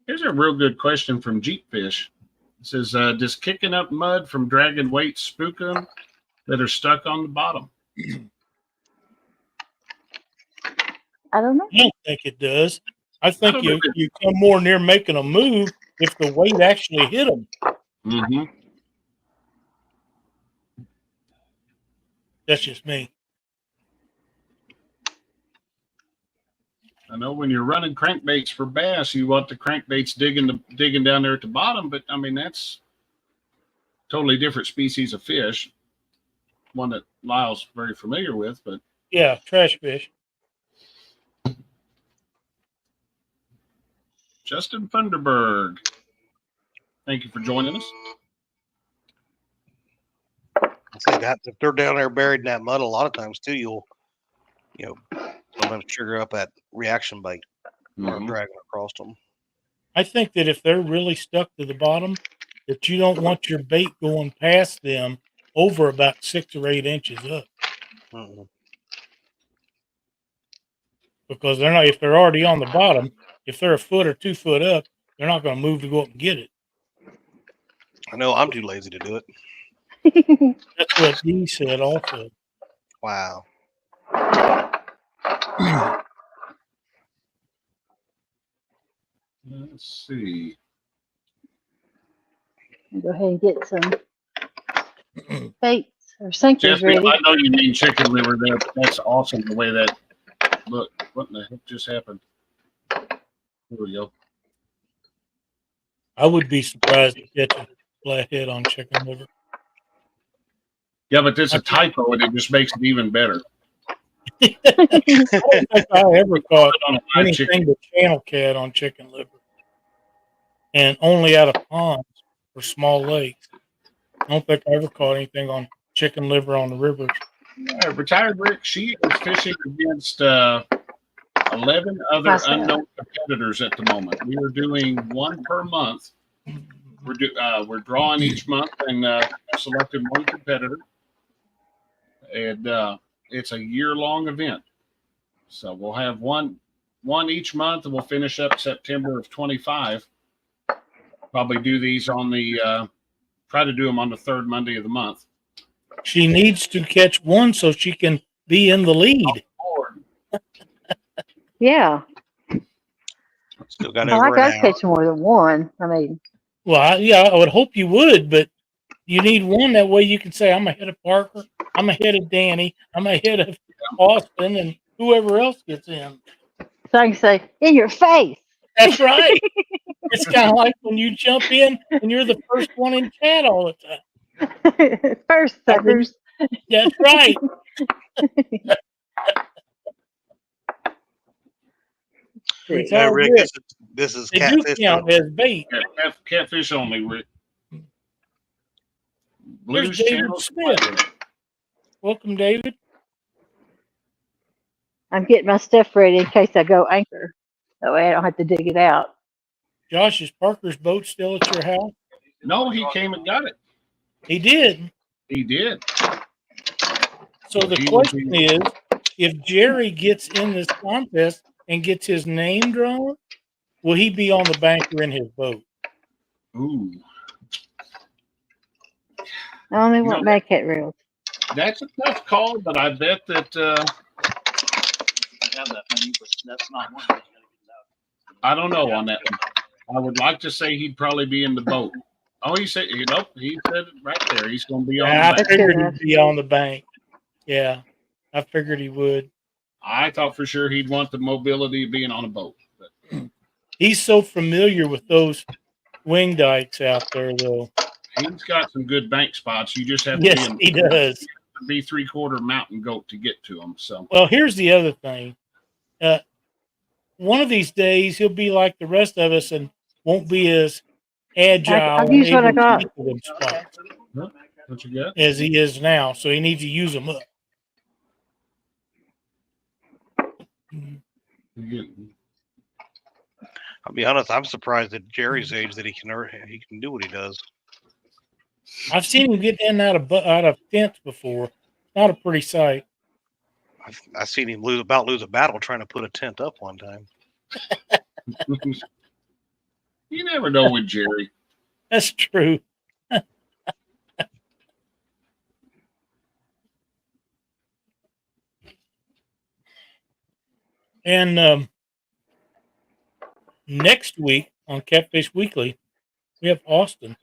Here's a real good question from Jeepfish. It says, does kicking up mud from dragging weights spook them that are stuck on the bottom? I don't know. I don't think it does. I think you come more near making a move if the weight actually hit them. Mm-hmm. That's just me. I know when you're running crankbaits for bass, you want the crankbaits digging down there at the bottom, but I mean that's totally different species of fish. One that Lyle's very familiar with, but Yeah, trash fish. Justin Funderburg, thank you for joining us. I say that if they're down there buried in that mud, a lot of times too, you'll sometimes trigger up that reaction bite or dragging across them. I think that if they're really stuck to the bottom, that you don't want your bait going past them over about 6 or 8 inches up. Mm-hmm. Because they're not, if they're already on the bottom, if they're a foot or 2 foot up, they're not going to move to go up and get it. I know I'm too lazy to do it. That's what he said also. Wow. Let's see. Go ahead and get some baits. Our sinker's Jesse, ready. I know you mean chicken liver there, but that's awesome the way that. Look, what in the heck just happened? Here we go. I would be surprised to catch a flathead on chicken liver. Yeah, but there's a typo, and it just makes it even better. I don't think I ever caught On a live anything chicken. but channel cat on chicken liver, and only out of ponds or small lakes. I don't think I ever caught anything on chicken liver on the rivers. Retired Rick, she is fishing against 11 other How's that? unknown competitors at the moment. We are doing one per month. We're drawing each month and selecting one competitor, and it's a year-long event. So we'll have one each month, and we'll finish up September of 25. Probably do these on the try to do them on the third Monday of the month. She needs to catch one so she can be in the lead. Yeah. Still got I over like an us hour. catching more than one. I mean, Well, I would hope you would, but you need one. That way you can say, I'm ahead of Parker, I'm ahead of Danny, I'm ahead of Austin, and whoever else gets in. so I can say, in your face. That's right. It's kind of like when you jump in and you're the first one in chat all the time. First, suckers. That's right. No, Retired Rick, Rick. this is They do catfish. count as bait. Catfish only, Rick. There's Blues David channel. Smith. Welcome, David. I'm getting my stuff ready in case I go anchor. That way I don't have to dig it out. Josh, is Parker's boat still at your house? No, he came and got it. He did. He did. So the question is, if Jerry gets in this contest and gets his name drawn, will he be on the bank or in his boat? Ooh, I only You want know, magcat reels. that's a tough call, but I bet that I have that many, but that's not one. That's gonna get out. I don't know on that one. I would like to say he'd probably be in the boat. Oh, he said, he said it right there. He's going to be on Yeah, the I bank. figured enough. he'd be on the bank. Yeah, I figured he would. I thought for sure he'd want the mobility of being on a boat. But He's so familiar with those wing dikes out there, though. he's got some good bank spots. You just have Yes, to he does. be 3/4 mountain goat to get to them. So Well, here's the other thing. One of these days, he'll be like the rest of us and won't be as agile I'll and use what I able to got. get to them spots what you got? as he is now. So he needs to use them up. I'll be honest, I'm surprised at Jerry's age that he can do what he does. I've seen him get in and out of tents before. Not a pretty sight. I've seen him lose a battle trying to put a tent up one time. You never know with Jerry. That's true. And next week on Catfish Weekly, we have Austin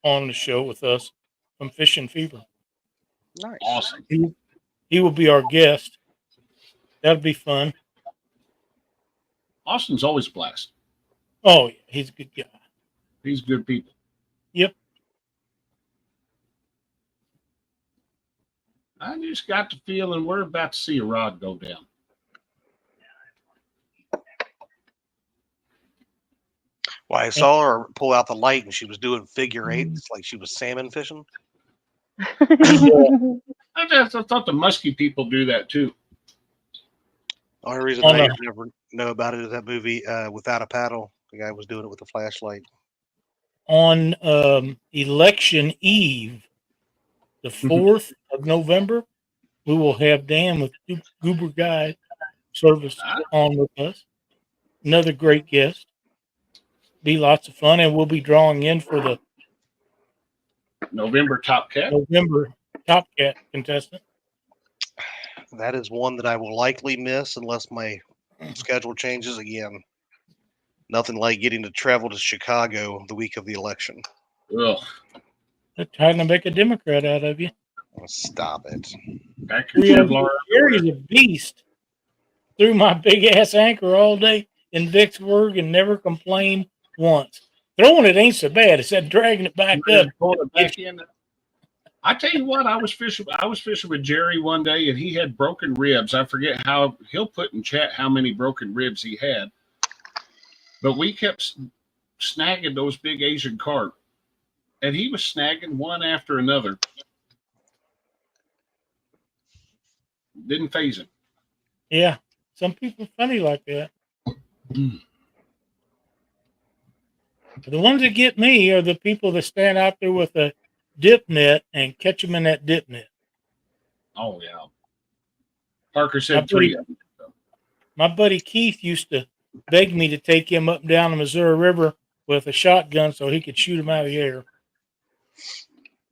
on the show with us from Fishing Fever. Nice. Awesome. He will be our guest. That'll be fun. Austin's always a blast. Oh, yeah, he's a good guy. He's good people. Yep. I just got the feeling we're about to see a rod go down. Well, I saw her pull out the light and she was doing figure eights like she was salmon fishing. I thought the musky people do that too. The only reason I never know about it is that movie Without a Paddle. The guy was doing it with a flashlight. On election eve, the 4th of November, we will have Dan with Goober Guide Service on with us. Another great guest. Be lots of fun, and we'll be drawing in for the November Top Cat. November Top Cat contestant. That is one that I will likely miss unless my schedule changes again. Nothing like getting to travel to Chicago the week of the election. Ugh. They're trying to make a Democrat out of you. Stop it. Back your Kevlar. Gary's a beast. Threw my big ass anchor all day in Vicksburg and never complained once. Throwing it ain't so bad. It's that dragging it back up. Pull it back in. I tell you what, I was fishing with Jerry one day, and he had broken ribs. I forget how he'll put in chat how many broken ribs he had, but we kept snagging those big Asian carp, and he was snagging one after another. Didn't phase him. Yeah, some people are funny like that. The ones that get me are the people that stand out there with a dip net and catch them in that dip net. Oh yeah. Parker said three of them. My buddy Keith used to beg me to take him up and down the Missouri River with a shotgun so he could shoot him out of the air.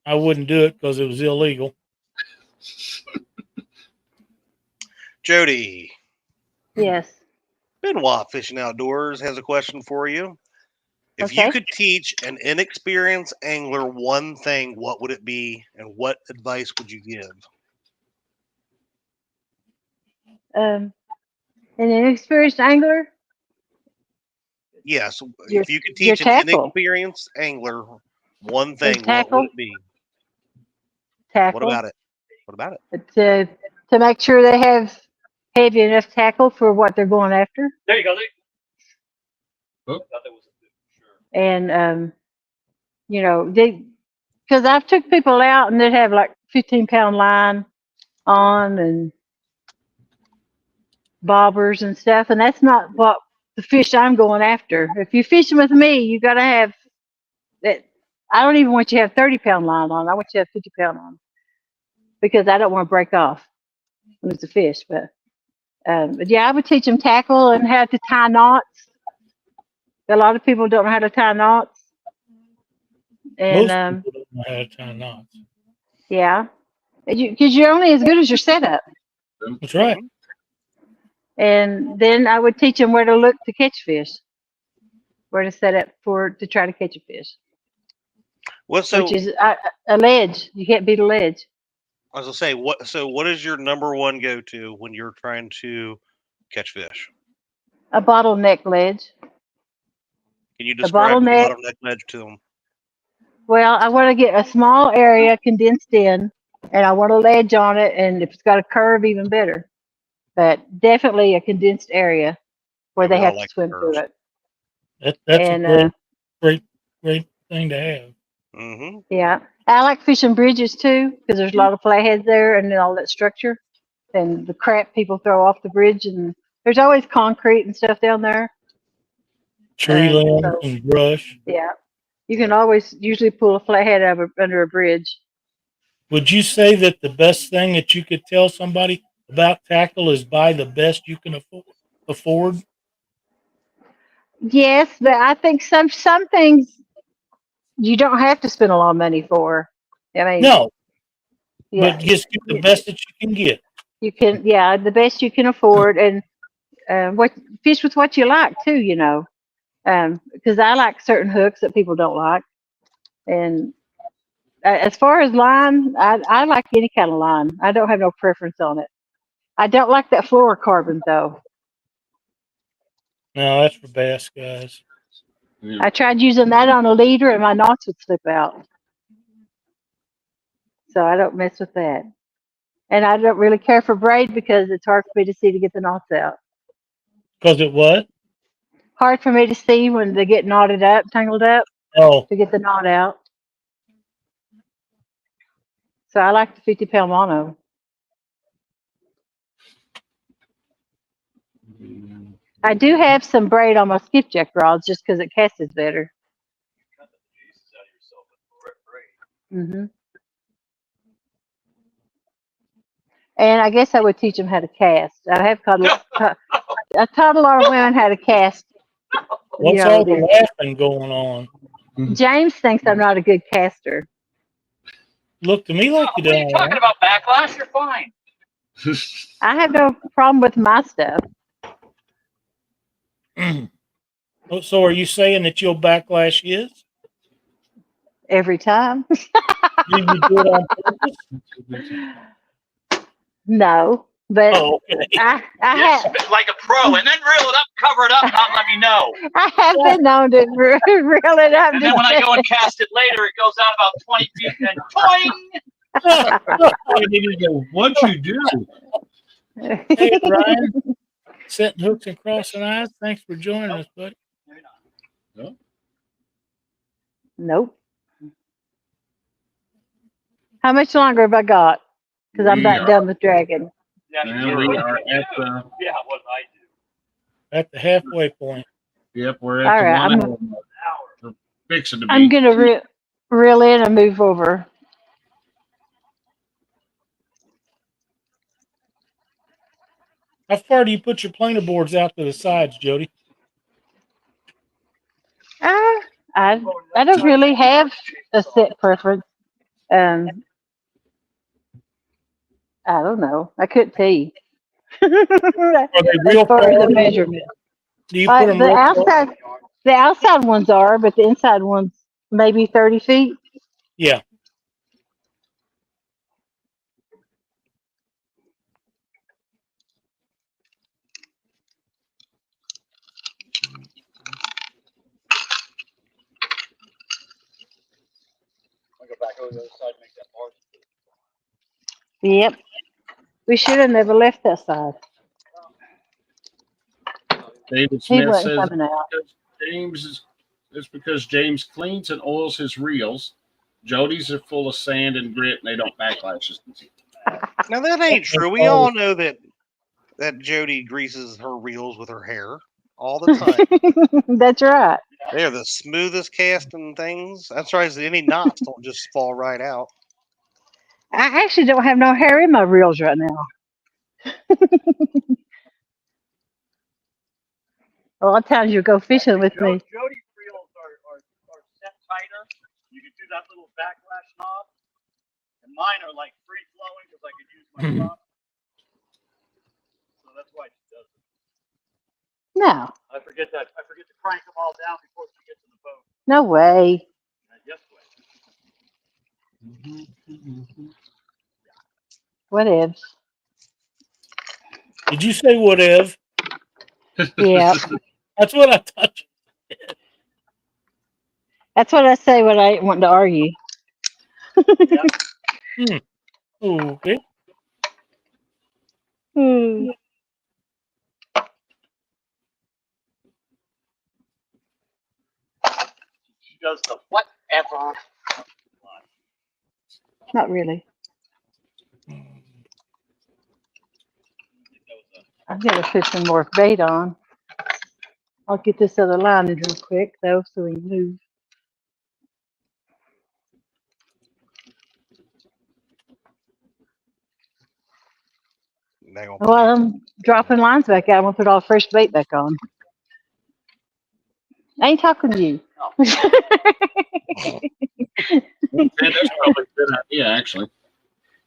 I wouldn't do it because it was illegal. Jodi. Yes. Benoit Fishing Outdoors has a question for you. If Okay. you could teach an inexperienced angler one thing, what would it be, and what advice would you give? An inexperienced angler, Yes, Your- if you could your teach an tackle. inexperienced angler one thing, what tackle. would it be? tackle. What about it? What about it? To make sure they have heavy enough tackle for what they're going after. There you go. Oh. I thought that was sure. And because I've took people out and they'd have like 15-pound line on and bobbers and stuff, and that's not what the fish I'm going after. If you're fishing with me, you got to have that. I don't even want you to have 30-pound line on. I want you to have 50-pound on because I don't want to break off when it's a fish. But yeah, I would teach them tackle and how to tie knots. A lot of people don't know how to tie knots. And Most people don't know how to tie knots. yeah, because you're only as good as your setup. That's right. And then I would teach them where to look to catch fish, where to set up to try to catch a fish, Well, so which is a ledge. You can't beat a ledge. I was gonna say, what is your number one go to when you're trying to catch fish? A bottleneck ledge. Can you describe the bottleneck- bottleneck ledge to them? Well, I want to get a small area condensed in, and I want a ledge on it, and if it's got a curve, even better. But definitely a condensed area where Yeah, they we have all to like swim curves. through it. That's And a great thing to have. Mm-hmm. yeah, I like fishing bridges too because there's a lot of flatheads there and all that structure, and the crap people throw off the bridge, and there's always concrete and stuff down there. Tree limbs so- and brush. Yeah, you can always usually pull a flathead under a bridge. Would you say that the best thing that you could tell somebody about tackle is buy the best you can afford? Yes, but I think some things you don't have to spend a lot of money for. I mean, No, yeah, but just get the best that you can get. you can, yeah, the best you can afford, and fish with what you like too. Because I like certain hooks that people don't like, and as far as line, I like any kind of line. I don't have no preference on it. I don't like that fluorocarbon though. No, that's for bass guys. I tried using that on a leader, and my knots would slip out. So I don't mess with that. And I don't really care for braid because it's hard for me to see to get the knots out. Because it what? Hard for me to see when they get knotted up, tangled up, Oh, to get the knot out. So I like the 50-pound mono. I do have some braid on my skipjack rods just because it casts better. Cut the juices out of yourself with braid. hmm And I guess I would teach them how to cast. I taught a lot of women how to cast. what's all the laughing going on? James thinks I'm not a good caster. Look to me like you What are you don't. talking about? Backlash? You're fine. I have no problem with my stuff. So are you saying that you'll backlash his? Every time. Did you do it on purpose? No, but Oh, okay. I Yes, have like a pro, and then reel it up, cover it up, not let me know. I have been known to reel it up. And then when I go and cast it later, it goes out about 20 feet and toing! He didn't go, what'd you do? Hey, Ryan, setting hooks and crossing eyes. Thanks for joining us, buddy. Nope. How much longer have I got? Because I'm We about are- done with dragon. Yeah, And we are at the, yeah, what I do. At the halfway point. yep, we're at All the right, line. Hour. We're fixing to I'm be. gonna reel in and move over. How far do you put your planer boards out to the sides, Jody? I don't really have a set preference. I don't know. I couldn't tell you. Are they real As far as the far? measurement. Do you put them The real far? outside ones are, but the inside ones maybe 30 feet. Yeah. I'll go back over the other side and make that margin. Yep. We should have never left that side. David He Smith wasn't says coming out. it's because James cleans and oils his reels. Jody's are full of sand and grit, and they don't backlash as easy. Now that ain't true. We all know that Jody greases her reels with her hair all the time. That's right. They're the smoothest casting things. That's right. Any knots don't just fall right out. I actually don't have no hair in my reels right now. A lot of times you go fishing with me. Jody's reels are set tighter. You can do that little backlash knob. And mine are like free flowing because I could use my prop. So that's why she does it. No, I forget to crank them all down before she gets in the boat. no way. Yes, way. Whatevs. Did you say whatever? Yeah, That's what I thought. that's what I say when I want to argue. Okay. Hmm. She does the whatever. Not really. I'm gonna put some more bait on. I'll get this other line in real quick though, so we move. They gonna Well, I'm dropping lines back out. I'm gonna put all fresh bait back on. I ain't talking to you. Yeah, that's probably a good idea, actually.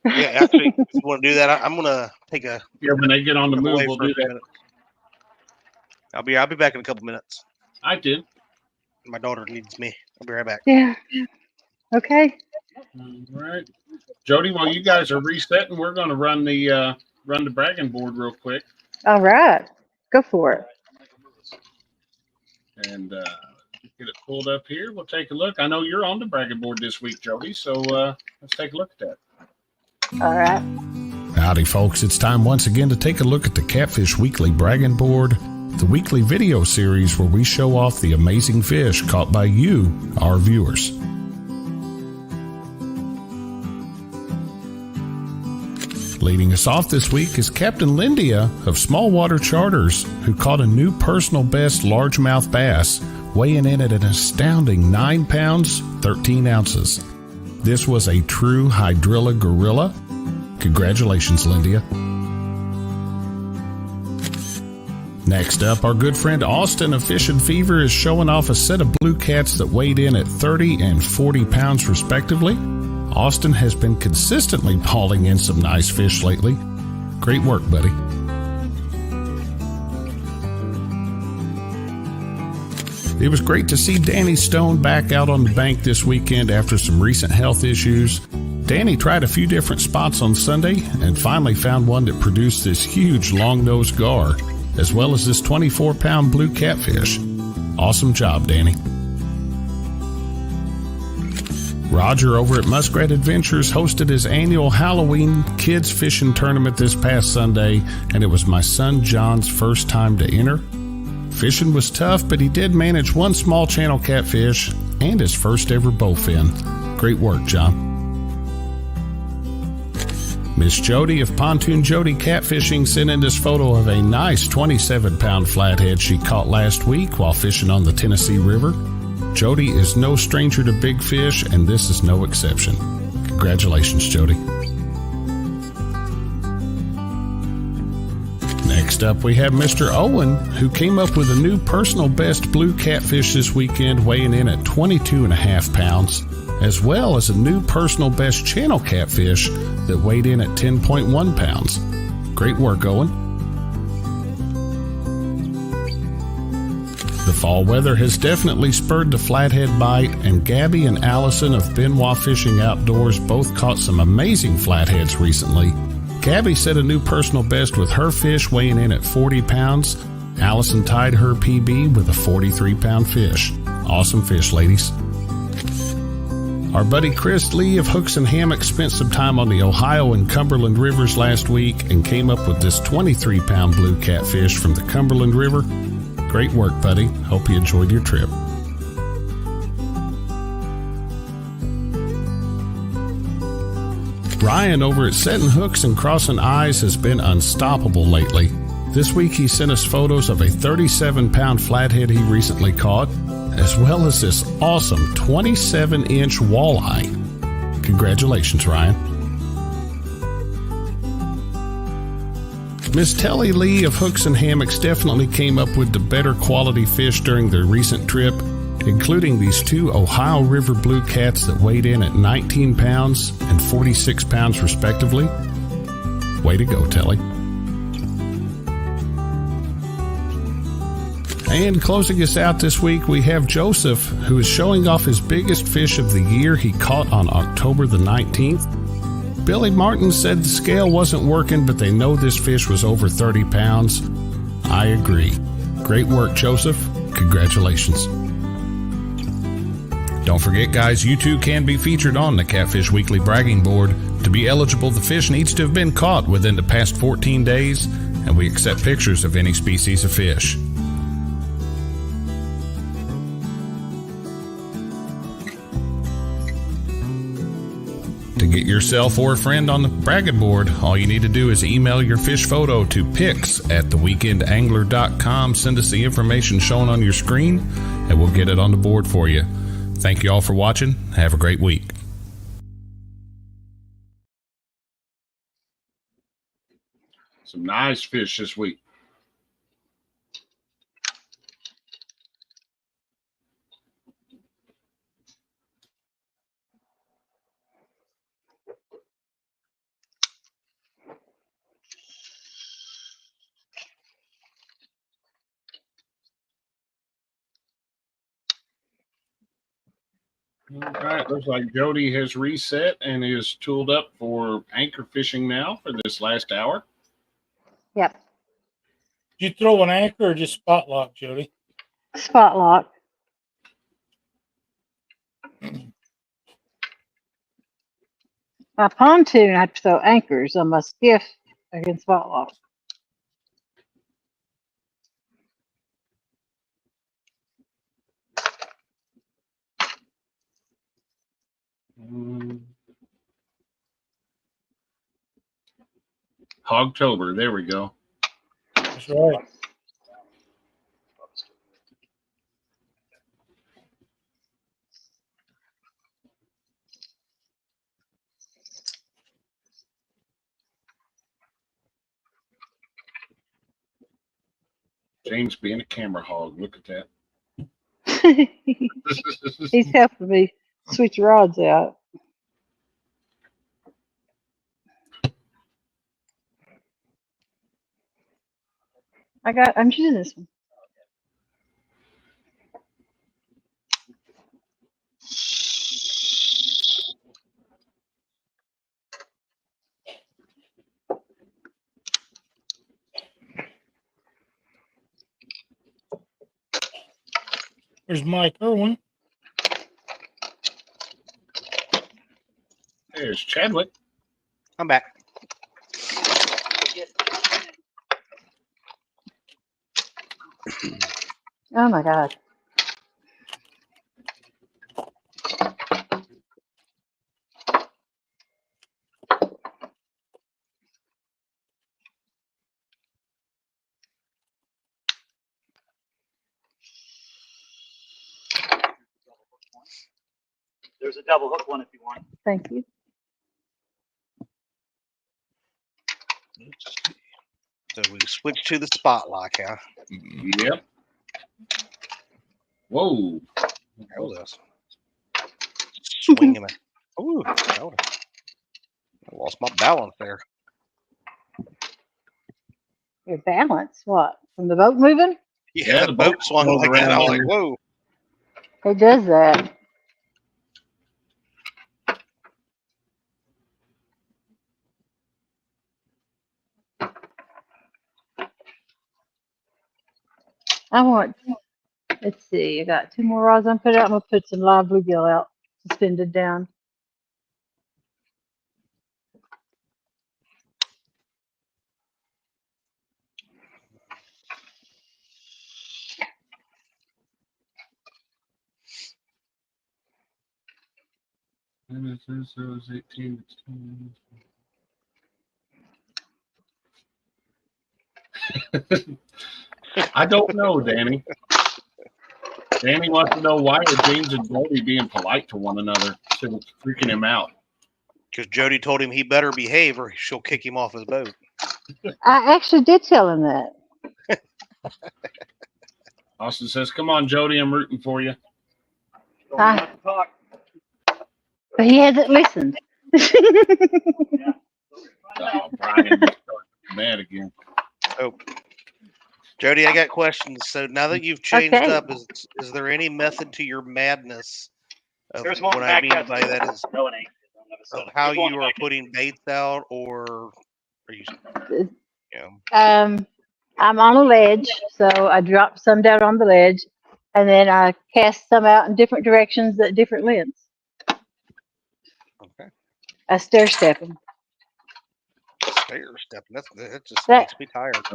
Yeah, actually, if you want to do that, I'm gonna take a Yeah, when they get on the step move, away we'll for a do few that. minutes. I'll be back in a couple minutes. I did. My daughter needs me. I'll be right back. Yeah. Okay. All right, Jody. While you guys are resetting, we're going to run the bragging board real quick All right. Go for it. and get it pulled up here. We'll take a look. I know you're on the bragging board this week, Jody. So let's take a look at that. All right. Howdy, folks. It's time once again to take a look at the Catfish Weekly Bragging Board, the weekly video series where we show off the amazing fish caught by you, our viewers. Leading us off this week is Captain Lindia of Small Water Charters, who caught a new personal best largemouth bass, weighing in at an astounding 9 pounds, 13 ounces. This was a true hydrilla gorilla. Congratulations, Lindia. Next up, our good friend Austin of Fish and Fever is showing off a set of blue cats that weighed in at 30 and 40 pounds respectively. Austin has been consistently hauling in some nice fish lately. Great work, buddy. It was great to see Danny Stone back out on the bank this weekend after some recent health issues. Danny tried a few different spots on Sunday and finally found one that produced this huge long-nosed gar, as well as this 24-pound blue catfish. Awesome job, Danny. Roger over at Muskrat Adventures hosted his annual Halloween kids fishing tournament this past Sunday, and it was my son John's first time to enter. Fishing was tough, but he did manage one small channel catfish and his first ever bowfin. Great work, John. Miss Jodi of Pontoon Jodi Catfishing sent in this photo of a nice 27-pound flathead she caught last week while fishing on the Tennessee River. Jodi is no stranger to big fish, and this is no exception. Congratulations, Jodi. Next up, we have Mr. Owen, who came up with a new personal best blue catfish this weekend, weighing in at 22.5 pounds, as well as a new personal best channel catfish that weighed in at 10.1 pounds. Great work, Owen. The fall weather has definitely spurred the flathead bite, and Gabby and Allison of Benoit Fishing Outdoors both caught some amazing flatheads recently. Gabby set a new personal best with her fish weighing in at 40 pounds. Allison tied her PB with a 43-pound fish. Awesome fish, ladies. Our buddy Chris Lee of Hooks and Hammocks spent some time on the Ohio and Cumberland rivers last week and came up with this 23-pound blue catfish from the Cumberland River. Great work, buddy. Hope you enjoyed your trip. Ryan over at Setting Hooks and Crossing Eyes has been unstoppable lately. This week he sent us photos of a 37-pound flathead he recently caught, as well as this awesome 27-inch walleye. Congratulations, Ryan. Miss Telly Lee of Hooks and Hammocks definitely came up with the better quality fish during their recent trip, including these two Ohio River blue cats that weighed in at 19 pounds and 46 pounds respectively. Way to go, Telly. And closing us out this week, we have Joseph, who is showing off his biggest fish of the year he caught on October the 19th. Billy Martin said the scale wasn't working, but they know this fish was over 30 pounds. I agree. Great work, Joseph. Congratulations. Don't forget, guys, you too can be featured on the Catfish Weekly bragging board. To be eligible, the fish needs to have been caught within the past 14 days, and we accept pictures of any species of fish. To get yourself or a friend on the bragging board, all you need to do is email your fish photo to pics@theweekendangler.com. Send us the information shown on your screen, and we'll get it on the board for you. Thank you all for watching. Have a great week. Some nice fish this week. All right, looks like Jodi has reset and is tooled up for anchor fishing now for this last hour. Yep. Did you throw an anchor or just spot lock, Jodi? Spot lock. My pontoon, I have to throw anchors on my skiff against spot lock. Hogtober, there we go. That's right. James being a camera hog. Look at that. He's helping me switch rods out. I'm using this one. There's Mike Irwin. There's Chadwick. I'm back. Oh my God. There's a double hook one if you want. Thank you. So we switch to the spotlight, huh? Yep. Whoa. How's this? Swinging it. Ooh, I lost my balance there. Your balance, what? From the boat moving? Yeah, Yeah, the boat swung goes like that. I was around. like, whoa. It does that. I want, let's see, I got 2 more rods I'm put out. I'm going to put some live bluegill out, suspended down. And it was 18. I don't know, Danny. Danny wants to know why are James and Jodi being polite to one another instead of freaking him out. Because Jodi told him he better behave or she'll kick him off his boat. I actually did tell him that. Austin says, "Come on, Jodi, I'm rooting for you." Don't have to talk. But he hasn't listened. Oh, Brian, mad again. Oh, Jodi, I got questions. So now that you've changed Okay. up, is there any method to your madness? Of There's one what I back mean that's by that is no, it ain't. of how you are putting baits out, or are you, you know, I'm on a ledge, so I drop some down on the ledge, and then I cast some out in different directions at different lengths. okay, I stair step them. stair stepping? That just That- makes me tired.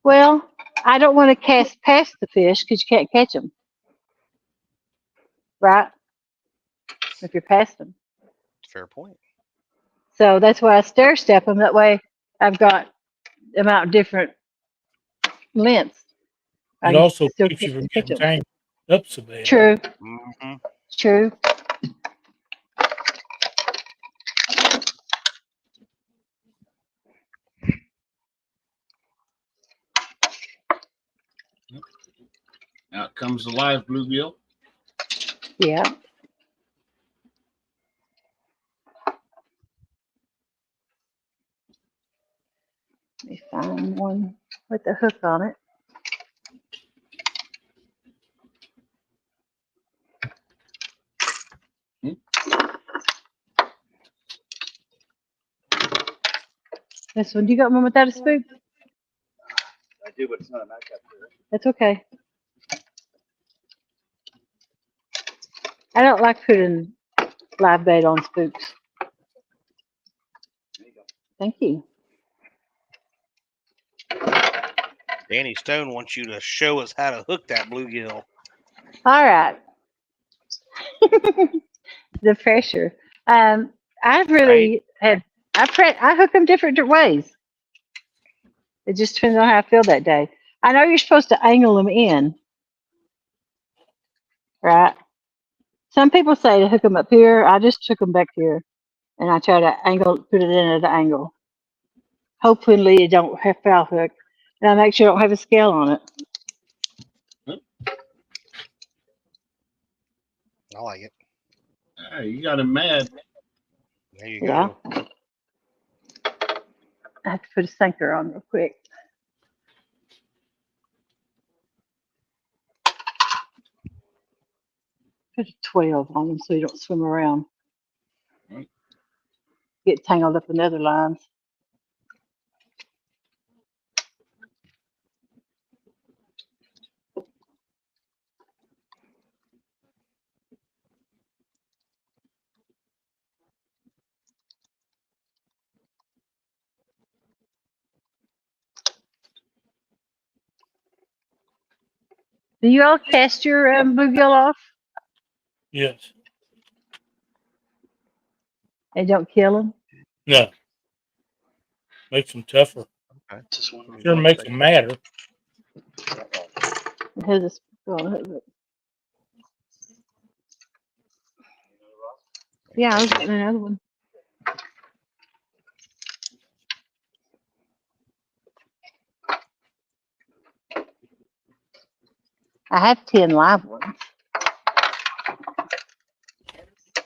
Well, I don't want to cast past the fish because you can't catch them, right? If you're past them. Fair point. So that's why I stair step them. That way I've got them out different lengths. I It can also still keeps you from catch getting 'em. tangled up so bad. True, Mm-hmm. true. Out comes the live bluegill. Yeah. Let me find one with the hook on it. This one, you got one without a spook? I do, but it's not a Mac Cap. That's okay. I don't like putting live bait on spooks. There you go. Thank you. Danny Stone wants you to show us how to hook that bluegill. All right. The pressure. I really have. I hook them different ways. It just depends on how I feel that day. I know you're supposed to angle them in, right? Some people say to hook them up here. I just hook them back here, and I try to put it in at an angle. Hopefully, it don't have foul hook, and I make sure I don't have a scale on it. I like it. Hey, you got him mad. There you Yeah. go. I have to put a sinker on real quick. Put a 12 on them so you don't swim around. Right. Get tangled up in other lines. Do you all cast your bluegill off Yes. and don't kill them? No. Makes them tougher. Just one. Sure makes them madder. It has a spill on it, but- Yeah, I was getting another one. I have 10 live ones.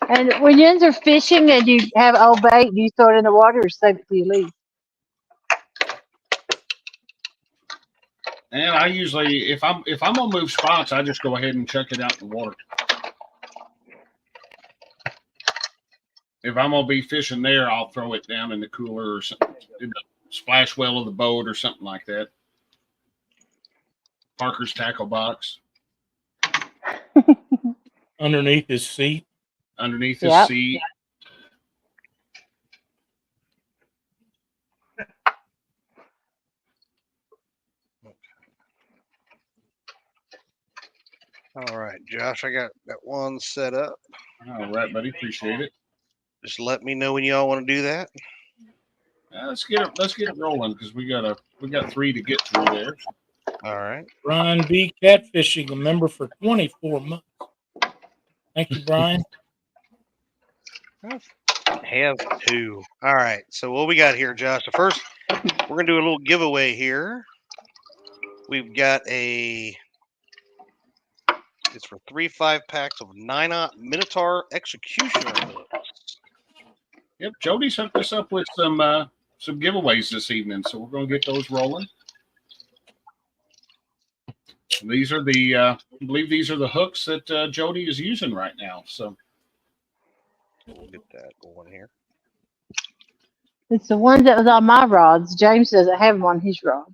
And when you are fishing and you have old bait, do you throw it in the water or save it till you leave? And I usually, if I'm gonna move spots, I just go ahead and chuck it out in the water. If I'm gonna be fishing there, I'll throw it down in the cooler or something, in the splash well of the boat or something like that. Parker's tackle box Underneath his seat. underneath his Yep. seat. All right, Josh, I got that one set up. All right, buddy. Appreciate it. Just let me know when y'all want to do that. Let's get it rolling because we got 3 to get through there. All right. Brian B. Catfishing, a member for 24 months. Thank you, Brian. Have to. All right. So what we got here, Josh? So first, we're gonna do a little giveaway here. We've got a. It's for 3 5-packs of 9-aught Minotaur Executioner hooks. Yep, Jody's hooked us up with some giveaways this evening, so we're gonna get those rolling. These are the I believe these are the hooks that Jody is using right now. So We'll get that going here. It's the one that was on my rods. James doesn't have them on his rods.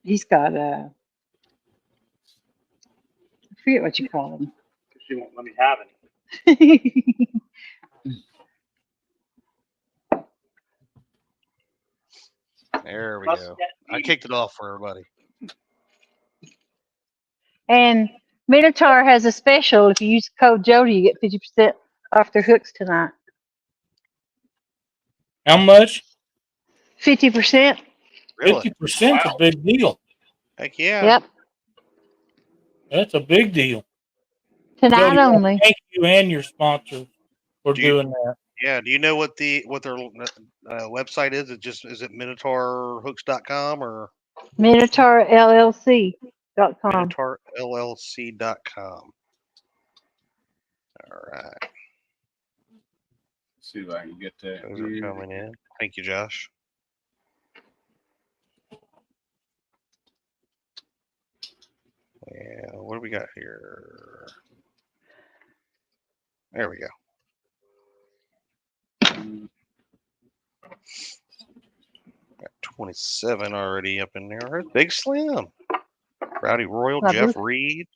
He's got I forget what you call them. She won't let me have any. There we Must go. get I kicked it off for everybody. And Minotaur has a special. If you use code Jody, you get 50% off their hooks tonight. How much? 50%. Really? 50% is a big deal. Heck yeah. Yep. That's a big deal. Tonight Jody, only. thank you and your sponsor for Do you- doing that. Yeah. Do you know what their website is? Is it MinotaurHooks.com or MinotaurLLC.com. MinotaurLLC.com? All right. let's see if I can get that. Those are coming in. Thank you, Josh. Yeah, what do we got here? There we go. Got 27 already up in there. Big Slim. Rowdy Royal, Lovely. Jeff Reed.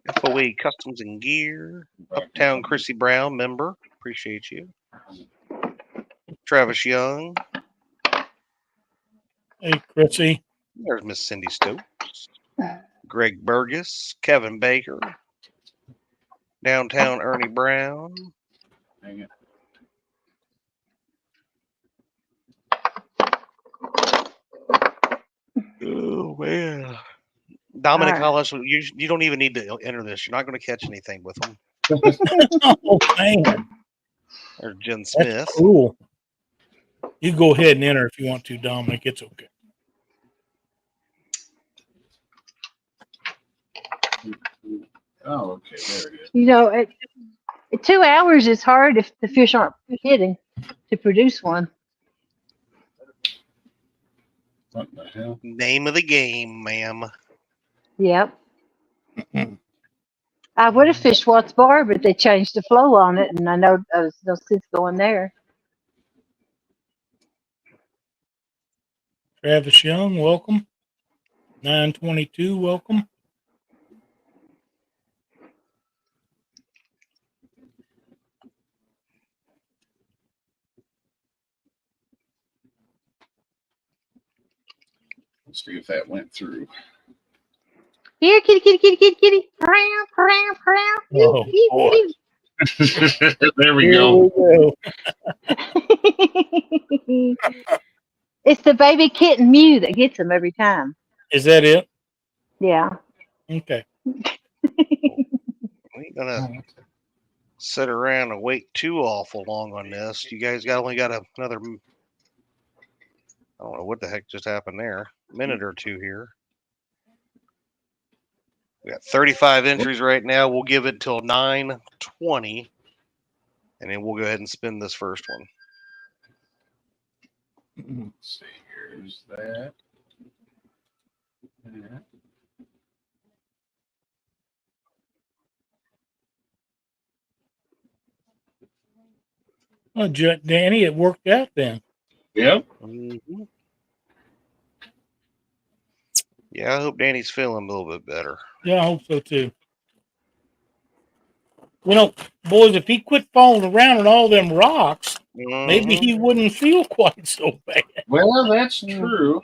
FOA Customs and Gear. Uptown Chrissy Brown, member. Appreciate you. Travis Young. Hey, Chrissy. There's Miss Cindy Stokes. Greg Burgess. Kevin Baker. Downtown Ernie Brown. Hang it. Oh, man. Dominic All right. Hollis, you don't even need to enter this. You're not going to catch anything with them. Oh, man. There's Jen That's Smith. cool. You go ahead and enter if you want to, Dominic. It's okay. Oh, okay, there it is. You know, at 2 hours is hard if the fish aren't hitting to produce one. What the hell? Name of the game, ma'am. Yep. I would have fished Watts Bar, but they changed the flow on it, and I know there's no sense going there. Travis Young, welcome. 922, welcome. Let's see if that went through. Here, kitty, kitty, kitty, kitty, kitty. Prow, prow, prow. Oh, boy. There we Here go. we go. It's the baby kitten Mew that gets them every time. Is that it? Yeah. Okay. We ain't gonna sit around and wait too awful long on this. You guys only got another, I don't know what the heck just happened there. Minute or two here. We got 35 entries right now. We'll give it till 9:20, and then we'll go ahead and spin this first one. Let's see. Here's that. That. Oh, Danny, it worked out then. Yep. Mm-hmm. Yeah, I hope Danny's feeling a little bit better. Yeah, I hope so too. You know, boys, if he quit falling around on all them rocks, maybe he wouldn't feel quite so bad. Well, that's true.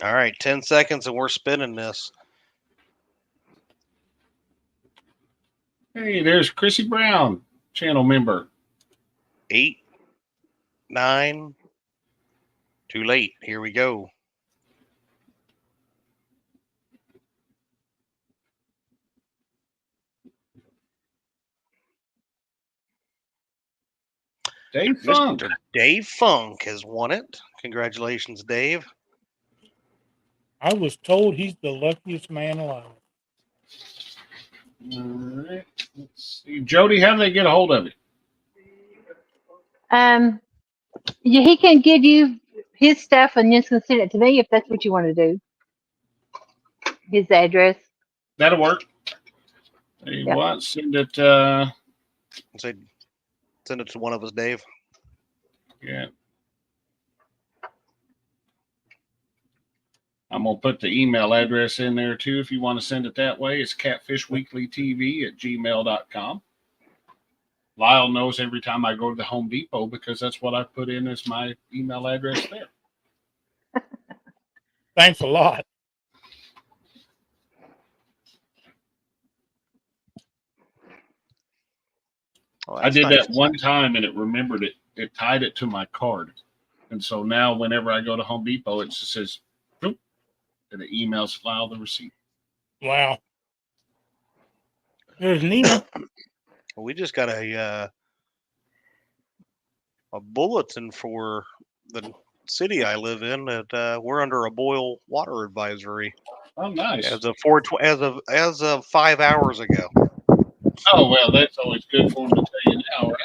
All right, 10 seconds and we're spinning this. Hey, there's Chrissy Brown, channel member. 8, 9. Too late. Here we go. Dave Funk. Mr. Dave Funk has won it. Congratulations, Dave. I was told he's the luckiest man alive. All right. Let's see. Jody, how do they get a hold of it? Yeah, he can give you his stuff and just send it to me if that's what you want to do. His address. That'll work. Tell you Yep. what, send it. Send it to one of us, Dave. Yeah. I'm going to put the email address in there too if you want to send it that way. It's catfishweeklytv@gmail.com. Lyle knows every time I go to the Home Depot because that's what I put in as my email address there. Thanks a lot. Oh, I that's did nice. that one time and it remembered it. It tied it to my card. And so now whenever I go to Home Depot, it just says, boop, and it emails Lyle the receipt. Wow. There's Nina. We just got a bulletin for the city I live in that we're under a boil water advisory Oh, nice. as of 5 hours ago. Oh, well, that's always good for them to tell you now, right?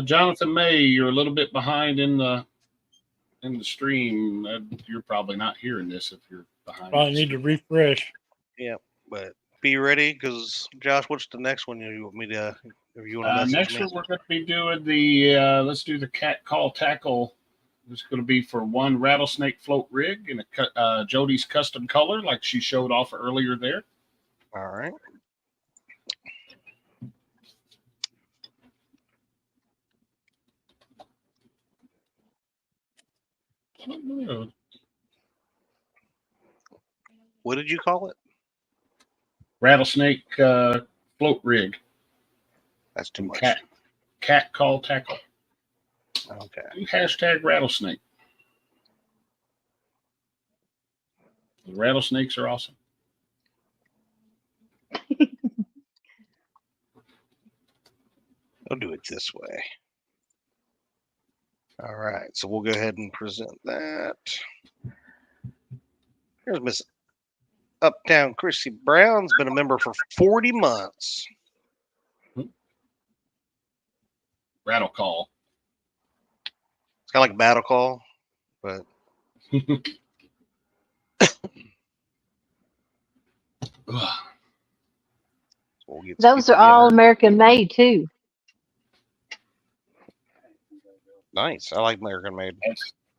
Jonathan May, you're a little bit behind in the stream. You're probably not hearing this if you're behind. Probably need to refresh. Yeah, but be ready because Josh, what's the next one you want me to? If you want to message Next me? one, we're going to be doing the let's do the cat call tackle. It's going to be for one rattlesnake float rig in a Jodi's custom color, like she showed off earlier there. All right. What did you call it? Rattlesnake float rig. That's too much. Cat call tackle. Okay. Hashtag rattlesnake. The rattlesnakes are awesome. I'll do it this way. All right, so we'll go ahead and present that. Here's Miss Uptown Chrissy Brown's been a member for 40 months. Rattle call. It's kind of like battle call, but we'll get Those are all American made too. nice. I like American made.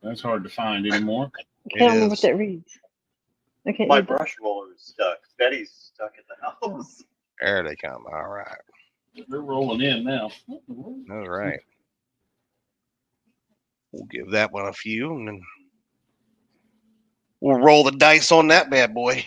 That's hard to find anymore. I can't remember what that reads. I can't My do that. brush roller is stuck. Betty's stuck at the house. There they come. All right. They're rolling in now. All right. We'll give that one a few, and then we'll roll the dice on that bad boy.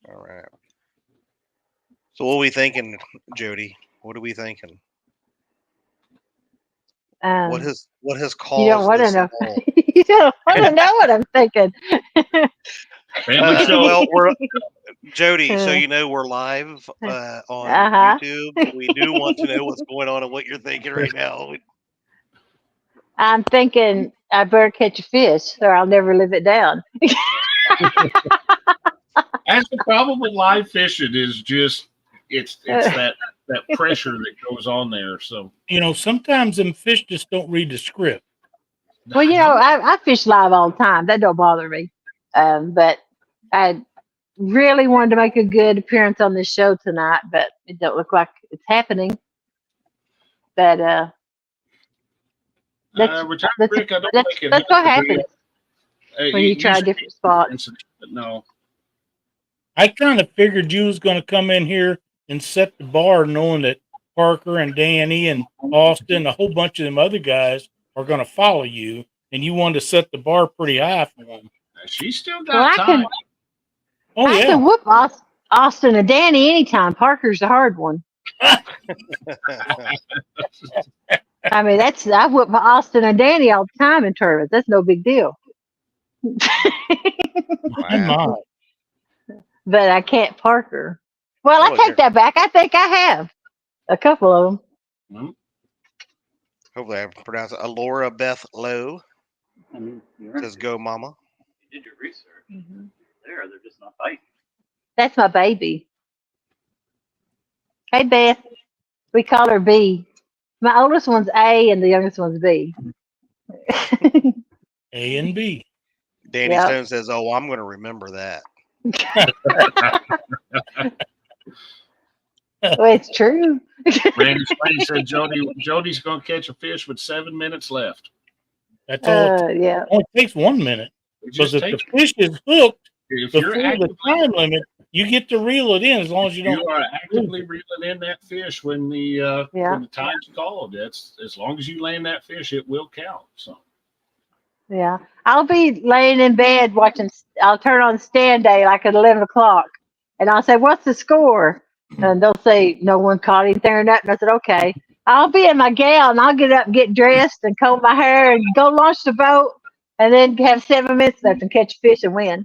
All right. So what are we thinking, Jody? What are we thinking? What has You don't caused want to this know. lull? You don't want to know what I'm thinking. Family show. Well, we're Jody. So Uh, you know we're live on Uh-huh. YouTube. We do want to know what's going on and what you're thinking right now. I'm thinking I better catch a fish or I'll never live it down. That's the problem with live fishing is just it's that pressure that goes on there. So You know, sometimes them fish just don't read the script. Well, you know, I fish live all the time. That don't bother me. But I really wanted to make a good appearance on this show tonight, but it don't look like it's happening. But Rick, I don't think it that's what has to be happens when you try usually different spots. incident, but no. I kind of figured you was going to come in here and set the bar knowing that Parker and Danny and Austin, a whole bunch of them other guys are going to follow you, and you wanted to set the bar pretty high for them. She's still Well, got time. Oh, I yeah. can whoop Austin and Danny anytime. Parker's the hard one. I mean, I whoop Austin and Danny all the time in tournaments. That's no big deal. My, my. But I can't Parker. Well, I take that back. I think I have a couple of them. Hopefully I pronounce it. Alora Beth Lowe I mean, you're says, "Go, Mama." You did your research. They're just not biting. That's my baby. Hey, Beth. We call her B. My oldest one's A and the youngest one's B. A and B. Danny Yep. Stone says, "Oh, I'm going to remember that." Well, it's true. Randy Swain said Jody's going to catch a fish with 7 minutes left. That's all. Yeah. It only takes 1 minute. It Because just if takes, the fish is hooked if before you're the actively, time limit, you get to reel it in as long as you don't. you are actively reeling in that fish when the time's called. That's as long as you land that fish, it will count. So Yeah. I'll be laying in bed watching. I'll turn on stand day like at 11 o'clock. And I'll say, "What's the score?" And they'll say, "No one caught anything or nothing." I said, "Okay." I'll be in my gown. I'll get up, get dressed, and comb my hair, and go launch the boat, and then have 7 minutes left and catch a fish and win.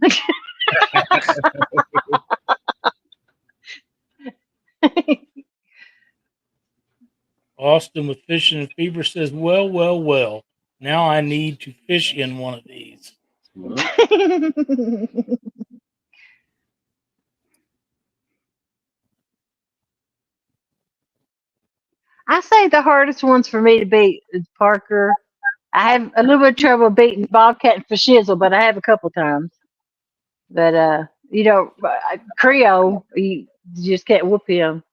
Austin with Fishing and Fever says, well. Now I need to fish in one of these. I say the hardest ones for me to beat is Parker. I have a little bit of trouble beating Bobcat and Fishizzle, but I have a couple times. But Creole, you just can't whoop him.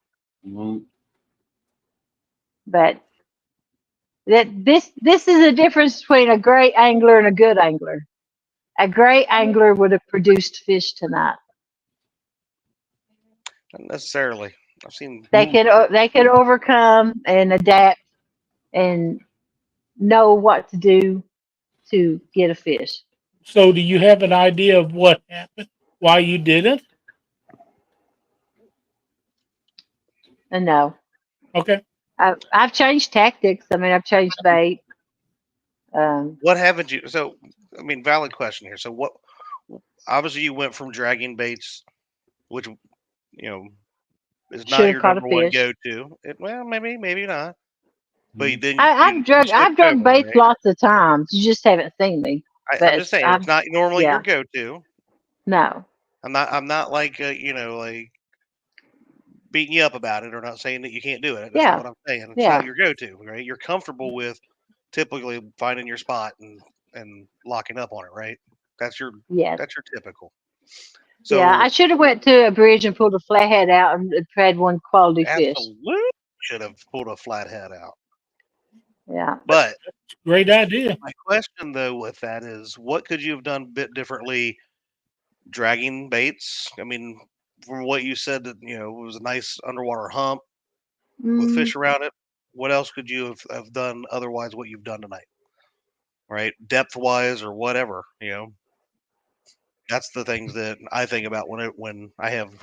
But this is a difference between a great angler and a good angler. A great angler would have produced fish tonight. Not necessarily. I've seen. They could overcome and adapt and know what to do to get a fish. So do you have an idea of what happened? Why you didn't? And no. Okay. I've changed tactics. I mean, I've changed bait. What haven't you? So, I mean, valid question here. So, what? Obviously, you went from dragging baits, which is not your caught a number one fish. go-to. Well, maybe not. But then I've drug baits lots of times. You just haven't seen me. I'm just saying it's not normally your go-to. No. I'm not like like beating you up about it or not saying that you can't do it. That's Yeah. not what I'm saying. It's Yeah. not your go-to, right? You're comfortable with typically finding your spot and locking up on it, right? That's your Yes. typical. So Yeah, I should have went to a bridge and pulled a flathead out and had one quality fish. absolutely should have pulled a flathead out. Yeah. But Great idea. my question though with that is, what could you have done a bit differently? Dragging baits. I mean, from what you said, that it was a nice underwater hump with Mm, fish around it. What else could you have done otherwise? What you've done tonight, right? Depth wise or whatever. That's the things that I think about when I have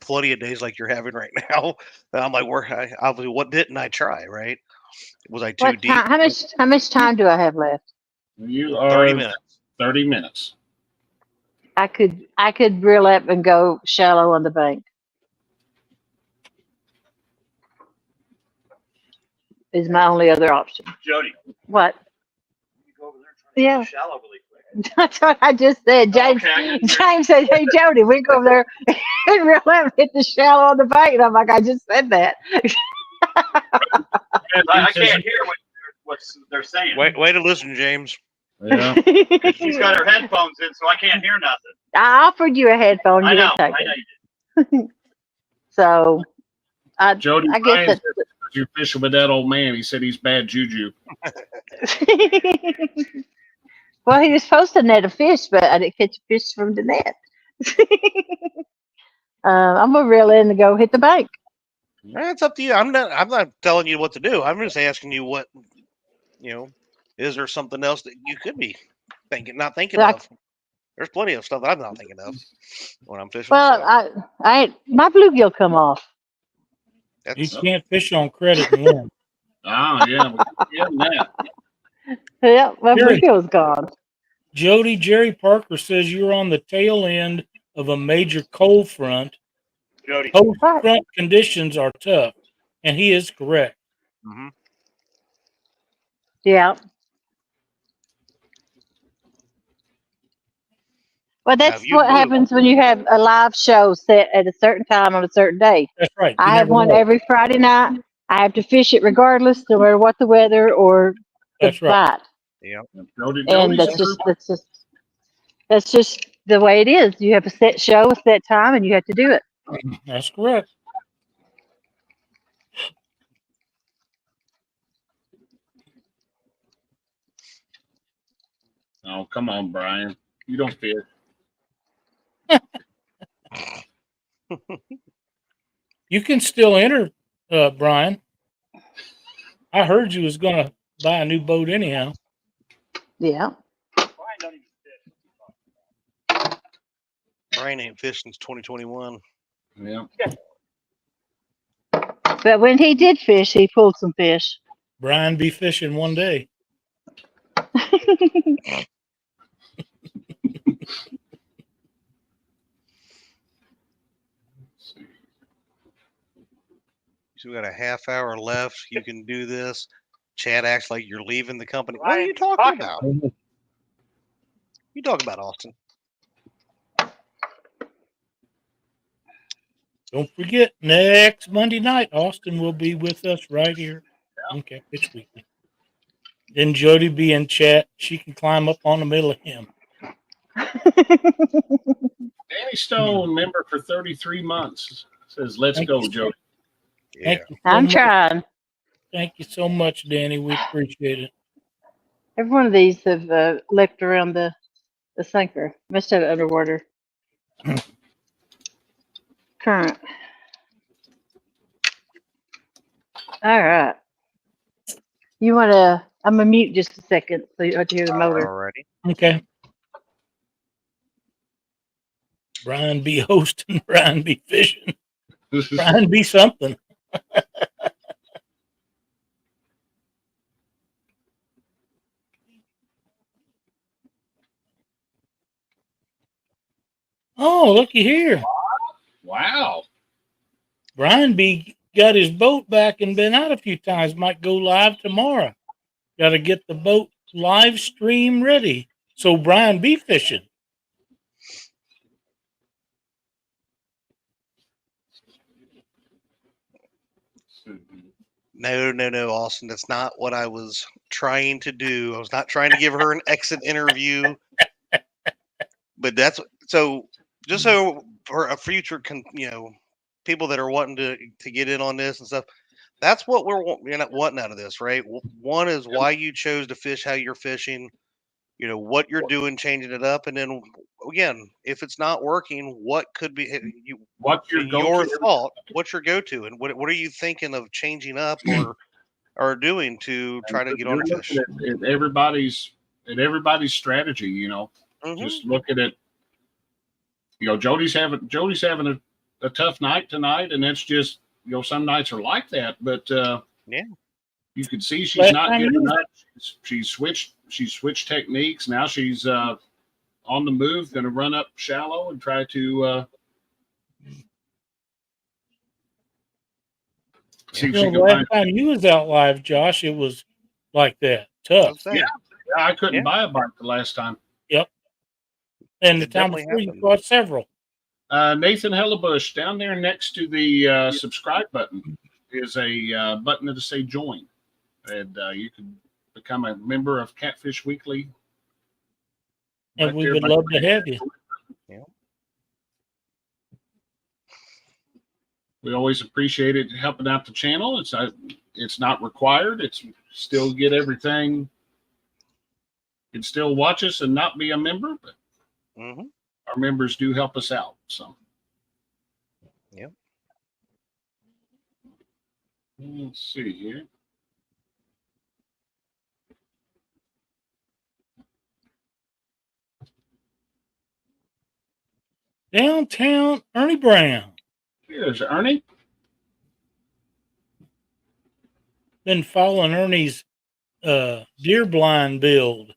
plenty of days like you're having right now. That I'm like, obviously, what didn't I try? Right? Was I too what deep? time? How much time do I have left? You 30 are minutes. 30 minutes. I could reel up and go shallow on the bank. Is my only other option. Jody, What? you go over there and try to Yeah. get shallow really quick. That's what I just said. James, Okay. James said, "Hey Jody, we go over there and reel up, hit the shallow on the bank." And I'm like, "I just said that." I can't hear what they're saying. Way to listen, James. Yeah. She's got her headphones in, so I can't hear nothing. I offered you a headphone. I You know. didn't take I know it. you did. So, Jody I guess Ryan that's. said you're fishing with that old man. He said he's bad juju. Well, he was supposed to net a fish, but I didn't catch a fish from the net. I'm gonna reel in and go hit the bank. It's up to you. I'm not telling you what to do. I'm just asking you what is there something else that you could be not thinking Like, of? There's plenty of stuff that I'm not thinking of when I'm fishing. well, so my bluegill come off. You that's can't fish on credit and win. Oh, yeah. Yeah, that. Yeah, my Jerry. bluegill's gone. Jody, Jerry Parker says you're on the tail end of a major cold front. Jody. Cold front conditions are tough, and he is correct. Mhm. Yeah. Well, Now, that's if you what move, happens when you have a live show set at a certain time on a certain day. That's right. I have one every Friday night. I have to fish it regardless, no matter what the weather or the That's right. bite. yeah, And Jody's that's just the way it is. You have a set show, a set time, and you have to do it. That's correct. Oh, come on, Brian. You don't fish. You can still enter, Brian. I heard you was going to buy a new boat anyhow. Yeah. Brian don't even fish. Brian ain't fished since 2021. Yeah. But when he did fish, he pulled some fish. Brian be fishing one day. So we got a half hour left. You can do this. Chad acts like you're leaving the company. What are you talking about? You talk about Austin. Don't forget, next Monday night, Austin will be with us right here on Catfish Weekly. Then Jody be in chat. She can climb up on the middle of him. Danny Stone, member for 33 months, says, "Let's Thank go, you. Jody." Yeah. Thank you so I'm much. trying. Thank you so much, Danny. We appreciate it. Every one of these have licked around the sinker. Must have it underwater. Current. All right. You want to? I'm gonna mute just a second so you don't hear the motor. Alrighty. Okay. Brian be hosting. Brian be fishing. Brian be something. Oh, looky here. Wow. Brian B got his boat back and been out a few times. Might go live tomorrow. Got to get the boat live stream ready. So Brian be fishing. No, Austin. That's not what I was trying to do. I was not trying to give her an exit interview. But that's so. Just so for a future, people that are wanting to get in on this and stuff. That's what we're not wanting out of this, right? One is why you chose to fish how you're fishing. What you're doing, changing it up, and then again, if it's not working, what could be What's your your go-to? thought? What's your go-to, and what are you thinking of changing up or doing to try to get on a You're fish? looking at everybody's strategy. Mhm. Just look at it. Jodi's having a tough night tonight, and that's just some nights are like that. But Yeah. you can see she's Last not time giving you- up. She's switched techniques. Now she's on the move, going to run up shallow and try to see if she The can last find. time you was out live, Josh, it was like that, tough. Yeah. Yeah, I couldn't Yeah. buy a bite the last time. And the It time definitely before you happened. caught several. Nathan Hellebush down there next to the subscribe button is a button to say join, and you can become a member of Catfish Weekly. And right we there would by- love to have you. We always appreciate it helping out the channel. It's not required. It's still get everything. You can still watch us and not be a member, but Mhm. our members do help us out. So, Yep. Let's see here. Downtown Ernie Brown. Here's Ernie. Been following Ernie's deer blind build,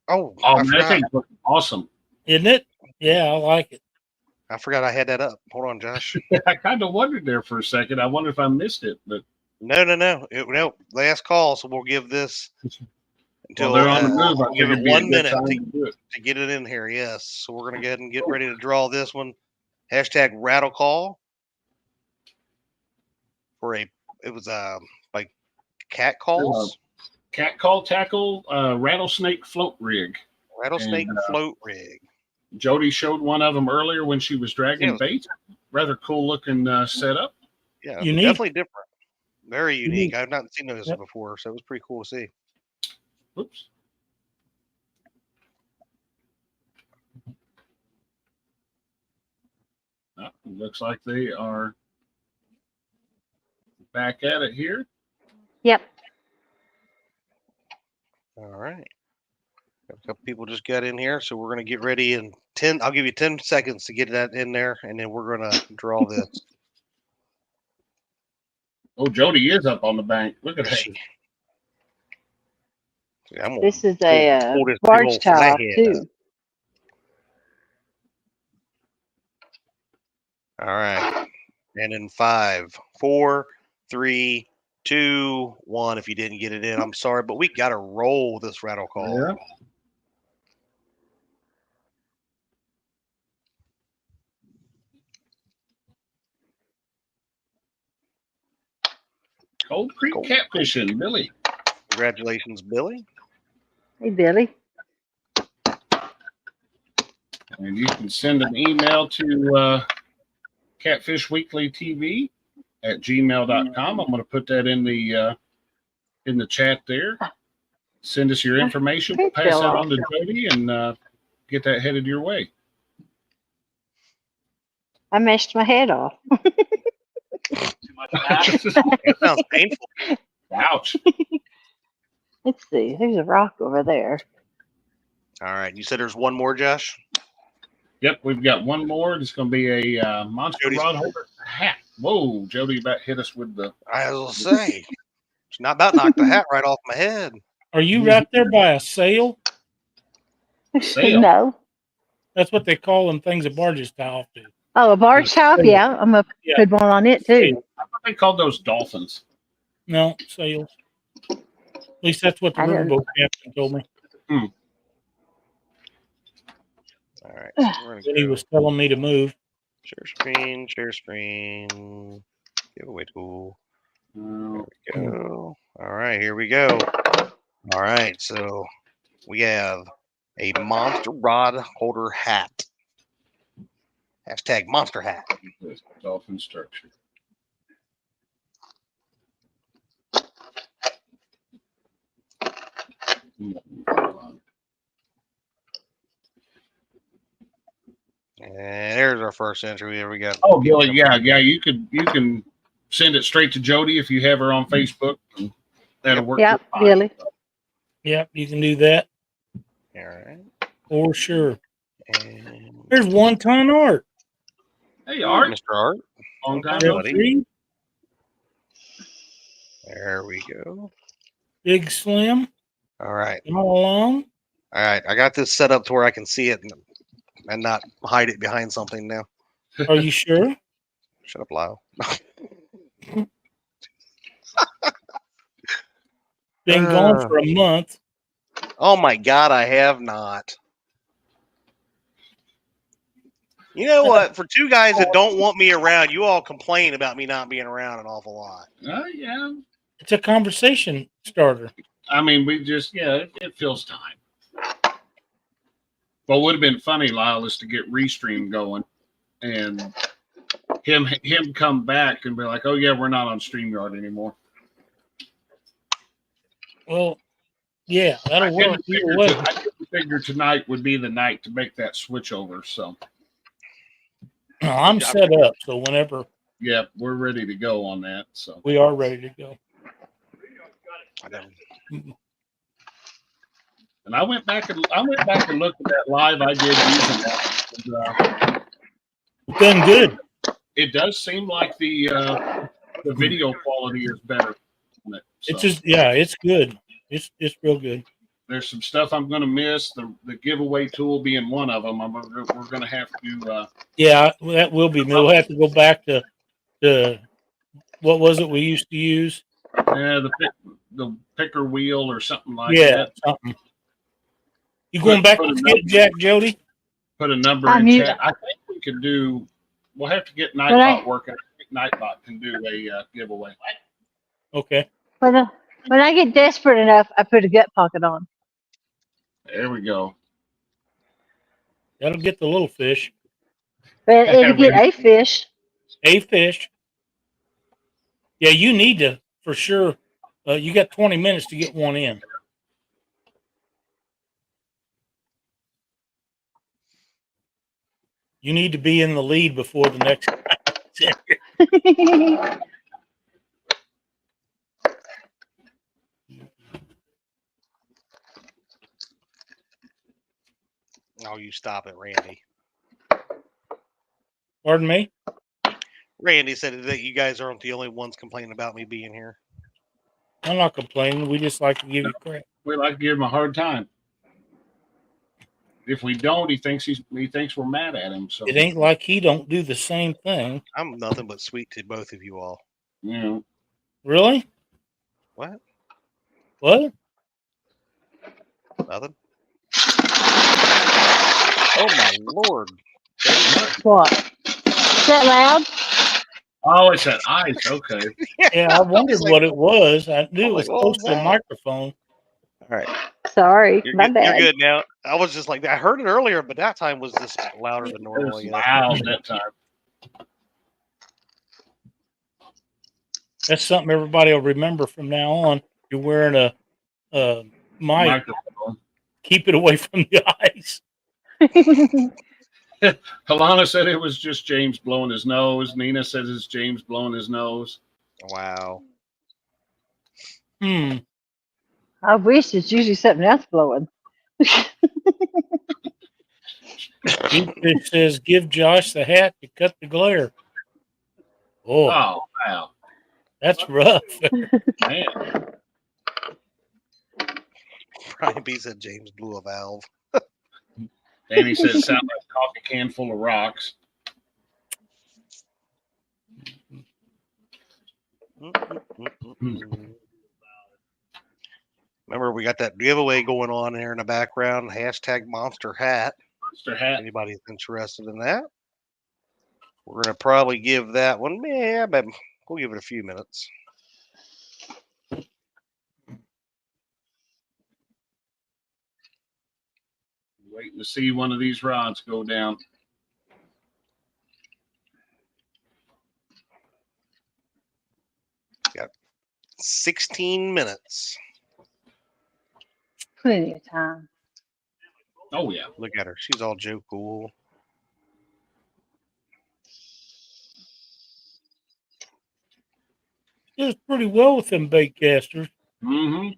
Oh, Oh, I man, that forgot. thing's looking awesome. isn't it? Yeah, I like it. I forgot I had that up. Hold on, Josh. I kind of wondered there for a second. I wonder if I missed it, but No. No. Last call, so we'll give this until they're on the move. I we'll give figured it it'd be a 1 good minute time to do it. to get it in here. Yes. So we're gonna go ahead and get ready to draw this one. Hashtag rattle call for it was like cat calls, Cat call tackle, rattlesnake float rig. rattlesnake and, float rig. Jodi showed one of them earlier when she was dragging Yeah. bait. Rather cool looking setup. Yeah, Unique. definitely different. Very unique. Unique. I've not seen those Yep. before, so it was pretty cool to see. Oops. Looks like they are back at it here. Yep. All right. Got a couple people just got in here, so we're gonna get ready in 10. I'll give you 10 seconds to get that in there, and then we're gonna draw this. Oh, Jodi is up on the bank. Look at that. I'm gonna This is pull- a pull this big barge old towel flathead up. too. All right. And in 5, 4, 3, 2, 1. If you didn't get it in, I'm sorry, but we got to roll this rattle call. Yeah. Cold Creek Cold. catfishing, Billy. Congratulations, Billy. Hey, Billy. And you can send an email to Catfish Weekly TV at gmail.com. I'm going to put that in the chat there. Send us your information. We'll pass that on to Jodi and get that headed your way. I meshed my head off. Too much ash. That sounds painful. Ouch. Let's see. There's a rock over there. All right. You said there's one more, Josh? Yep, we've got one more. It's going to be a monster Jodi's- rod holder hat. Whoa, Jodi about hit us with the. I will say. It's not about knocked the hat right off my head. Are you right there by a sail? Sail? No. That's what they call them things that barges tie off to. Oh, a barge towel? Yeah, I'm going to Yeah. put one on it too. I thought they called those dolphins. No, sails. At least that's what the I didn't- riverboat captain told me. All right. So we're When gonna he go. was telling me to move. Share screen. Giveaway tool. Oh, There we go. All right, here we go. All right, so we have a monster rod holder hat. Hashtag monster hat. this dolphin structure. And there's our first entry. Here we go. Oh, Gilly, yeah. You can send it straight to Jodi if you have her on Facebook. And that'll work. Yep, just fine. really. Yep, you can do that All right. for sure. And There's 1 ton art. Hey, Art. Mr. Art. Long time Okay, no buddy. see. There we go. Big Slim, All right. all along. All right. I got this set up to where I can see it and not hide it behind something now. Are you sure? Shut up, Lyle. Been gone for a month. Oh my God, I have not. You know what? For two guys that don't want me around, you all complain about me not being around an awful lot. Yeah. It's a conversation starter. I mean, we just it fills time. What would have been funny, Lyle, is to get Restream going and him come back and be like, "Oh yeah, we're not on StreamYard anymore." Well, yeah, that'll work either way. I didn't figure tonight would be the night to make that switch over. So No, I'm set up, so whenever yeah, we're ready to go on that. So we are ready to go. and I went back and looked at that live I did using that. And, Done good. it does seem like the video quality is better. On it, so. It's just it's good. It's real good. There's some stuff I'm going to miss. The giveaway tool being one of them. We're going to have to. Yeah, that will be. We'll have to go back to what was it we used to use? The picker wheel or something like Yeah, that. something. You going back to Skipjack, Jody? Put a number I'm in mute. chat. I think we could do. We'll have to get But Nightbot working. I think Nightbot can do a giveaway. Okay. When I get desperate enough, I put a gut pocket on. There we go. That'll get the little fish. But it'll get a fish. A fish. Yeah, you need to, for sure. You got 20 minutes to get one in. You need to be in the lead before the next guy. Oh, you stop it, Randy. Pardon me? Randy said that you guys aren't the only ones complaining about me being here. I'm not complaining. We just like to give you credit. We like to give him a hard time. If we don't, he thinks we're mad at him. So It ain't like he don't do the same thing. I'm nothing but sweet to both of you all. Yeah. Really? What? What? Nothing? Oh my Lord. What? Is that loud? Oh, it's that ice. Okay. Yeah, I wondered what it was. I knew it was what close was to a that? microphone. All right. Sorry, You're my good, bad. you're good now. I was just like, I heard it earlier, but that time was just louder than It normal. was I guess. loud that time. That's something everybody will remember from now on. You're wearing a mic. Microphone. Keep it away from the ice. Helena said it was just James blowing his nose. Nina says it's James blowing his nose. Wow. I wish it's usually something else blowing. It says, give Josh the hat to cut the glare. Oh, Oh, wow. that's rough. Man. Brian B said James blew a valve. Danny said it sounded like a coffee can full of rocks. Remember, we got that giveaway going on here in the background. Hashtag monster hat. Monster hat. Anybody's interested in that? We're gonna probably give that one. Yeah, but we'll give it a few minutes. Waiting to see one of these rods go down. Got 16 minutes. Plenty of time. Oh yeah. Look at her. She's all Joe cool. Does pretty well with them bait casters. Mm-hmm.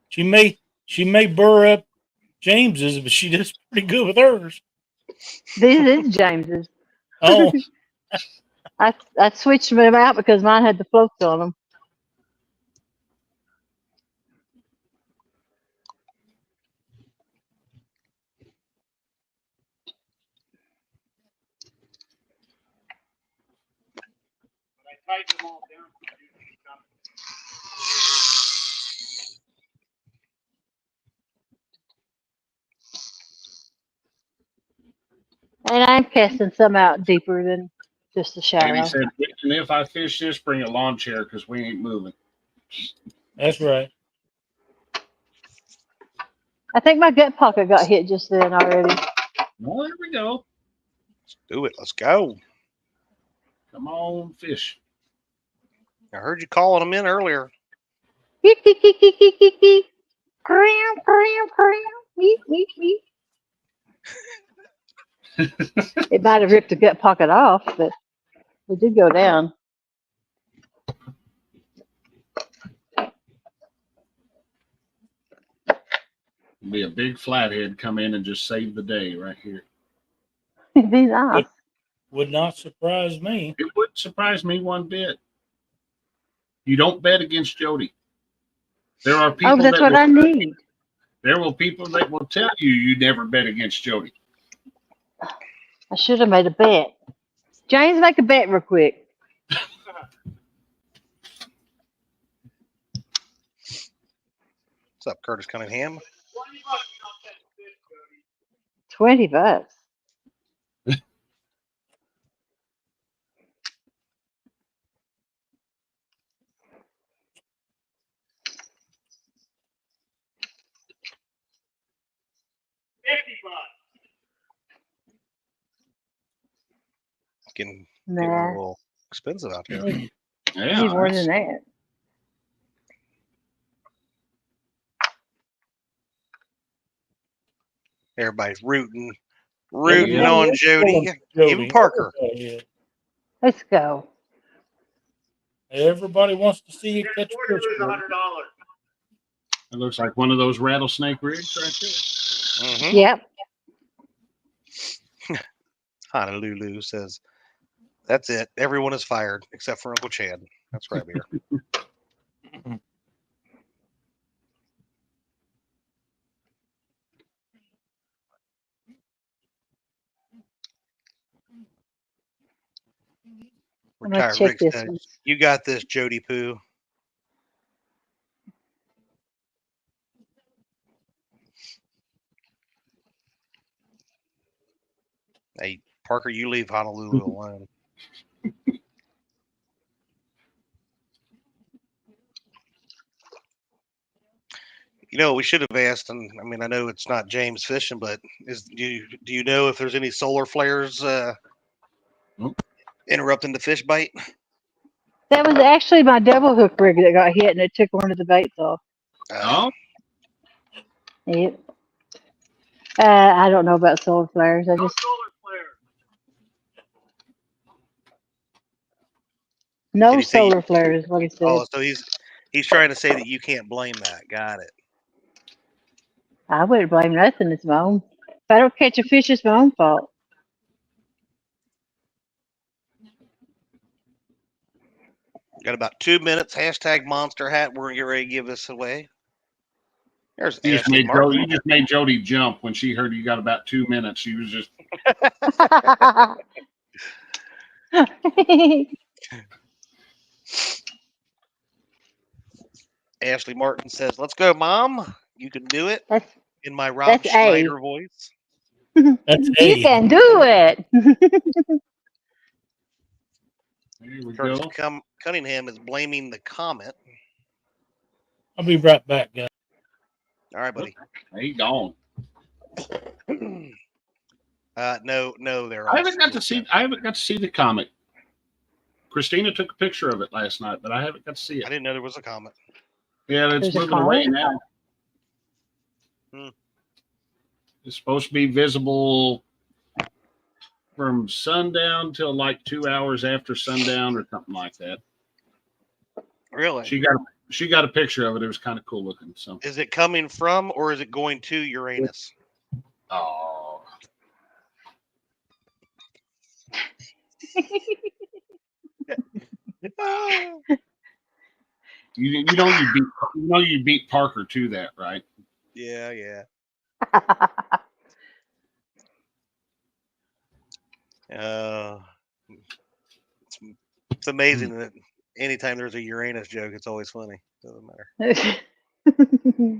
She may burr up James's, but she does pretty good with hers. This is James's. Oh, I switched them out because mine had the floats on them. But I tightened them all down for you to come. And I'm casting some out deeper than just the And he shallow. said, and if I fish this, bring a lawn chair because we ain't moving. that's right. I think my gut pocket got hit just then already. Well, there we go. Let's do it. Let's go. Come on, fish. I heard you calling them in earlier. Eek, eek, eek, eek, eek, eek, eek. Cram, cram, cram. Eek, eek, eek. It might have ripped the gut pocket off, but it did go down. Be a big flathead come in and just save the day right here. It'd be nice. Would not surprise me. It wouldn't surprise me one bit. You don't bet against Jodi. There are people Oh, that's that what will, I need. there will people that will tell you never bet against Jodi. I should have made a bet. James, make a bet real quick. What's up, Curtis Cunningham? 20 bucks and I'll catch a fish, Jody. $20. $50. Getting a Nah, little expensive out there. need Yeah, more that's- than that. Everybody's rooting Yeah. on Jodi. Even Parker. Yeah. Let's go. Everybody wants to see you Can't catch afford to fish. lose Jodi. $100. it looks like one of those rattlesnake rigs right there. Mm-hmm. Yep. Honolulu says, "That's it. Everyone is fired except for Uncle Chad." That's right here. I'm gonna Retired check Rick this says, one. "You got this, Jodi Poo." Hey, Parker, you leave Honolulu alone. You know, we should have asked, and I mean, I know it's not James fishing, but do you know if there's any solar flares Nope. interrupting the fish bite? That was actually my double hook rig that got hit and it took one of the baits off. Oh, Yep. I don't know about solar flares. I No just solar flare. no Did he say- solar flares is what he said. Oh, so he's trying to say that you can't blame that. Got it. I wouldn't blame nothing. It's my own. If I don't catch a fish, it's my own fault. Got about 2 minutes. Hashtag Monster Hat. We're gonna get ready to give this away. There's you just Ashley made Martin. Jodi. You just made Jodi jump when she heard you got about 2 minutes. She was just Ashley Martin says, "Let's go, Mom. You can do it." That's In my Rob That's A. Schneider voice. That's you A. can do it. There we Curtis go. Cunningham is blaming the comet. I'll be right back, guys. All right, buddy. He gone. No, they're. I haven't got to see the comet. Christina took a picture of it last night, but I haven't got to see I it. didn't know there was a comet. Yeah, it's There's a moving away comet? now. Hmm. It's supposed to be visible from sundown till like 2 hours after sundown or something like that. Really? She got a picture of it. It was kind of cool looking. So Is it coming from or is it going to Uranus? oh. You beat Parker to that, right? Yeah. It's amazing that anytime there's a Uranus joke, it's always funny. Doesn't matter.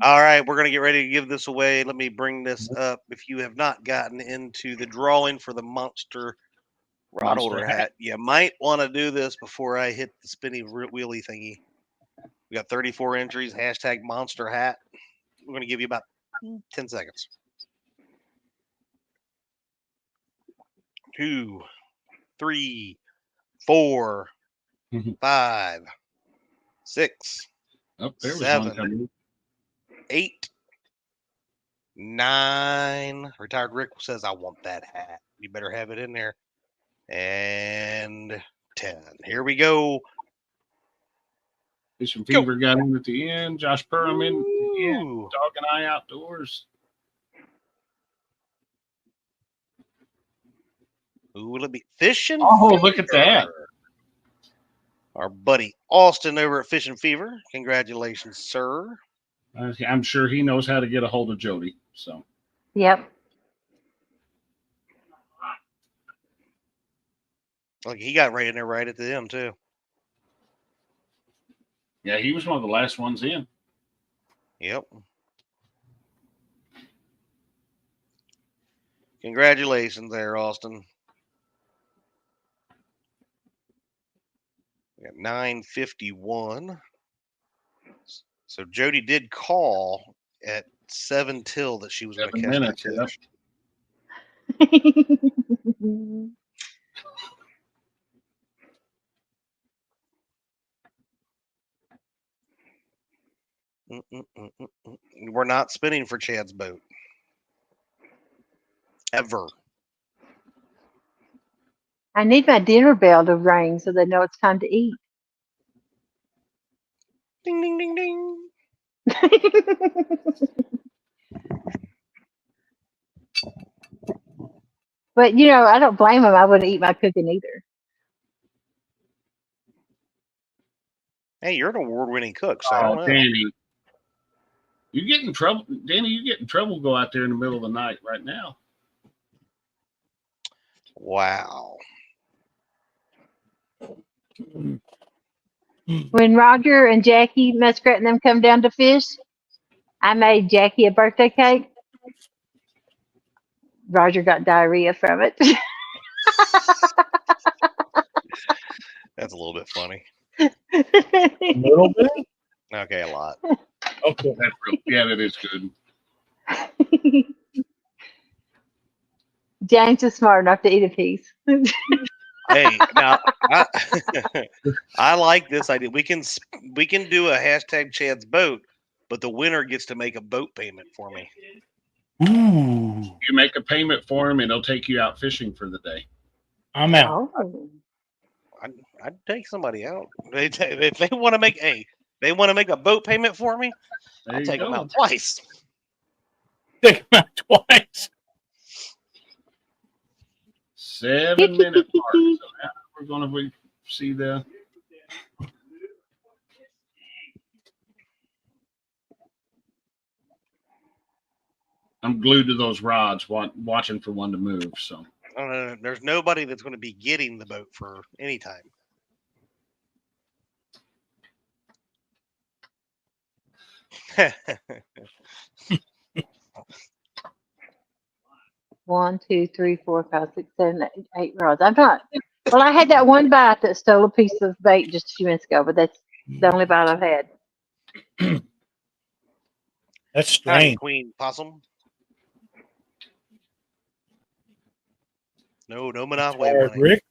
All right, we're going to get ready to give this away. Let me bring this up. If you have not gotten into the drawing for the monster rod holder hat, you might want to do this before I hit the spinny wheelie thingy. We got 34 entries, hashtag monster hat. We're going to give you about 10 seconds. 2, 3, 4, 5, 6, Oh, there was 7, one coming. 8, 9. Retired Rick says, I want that hat. You better have it in there. And 10. Here we go. Fishing Fever got in at the end. Josh Perlman at the end. Ooh. Dog and I Outdoors. Who will it be? Fishing Oh, look at that. Our buddy Austin over at Fishing Fever. Congratulations, sir. I'm sure he knows how to get a hold of Jodi. So Yep. Look, he got right in there right at the end, too. yeah, he was one of the last ones in. Yep. Congratulations there, Austin. We got 9:51. So Jodi did call at 7 till that she was going to 7 catch minutes. that Yep. fish. We're not spinning for Chad's boat. Ever. I need my dinner bell to ring so they know it's time to eat. Ding, ding, ding, ding. But I don't blame them. I wouldn't eat my cooking either. Hey, you're an award-winning cook, so I don't know. Danny. You get in trouble. Danny, you get in trouble go out there in the middle of the night right now. Wow. When Roger and Jackie Muskrat and them come down to fish, I made Jackie a birthday cake. Roger got diarrhea from it. That's a little bit funny. A little bit? Okay, a lot. Okay. That's real. Yeah, that is good. James is smart enough to eat a piece. Hey, now I like this idea. We can do a hashtag Chad's boat, but the winner gets to make a boat payment for me. Ooh. You make a payment for him, and he'll take you out fishing for the day. I'm out. Oh. I'd take somebody out. If they want to make a boat payment for me, There I'll you take them go. out twice. Take him out twice. 7-minute mark. So now we're going to see the. I'm glued to those rods, watching for one to move. So There's nobody that's going to be getting the boat for any time. One, two, three, 4, 5, 6, 7, 8 rods. I'm not Well, I had that one bite that stole a piece of bait just a few minutes ago, but that's the only bite I've had. That's Howdy, strange. Queen Possum. No monopoly All right, money. Rick.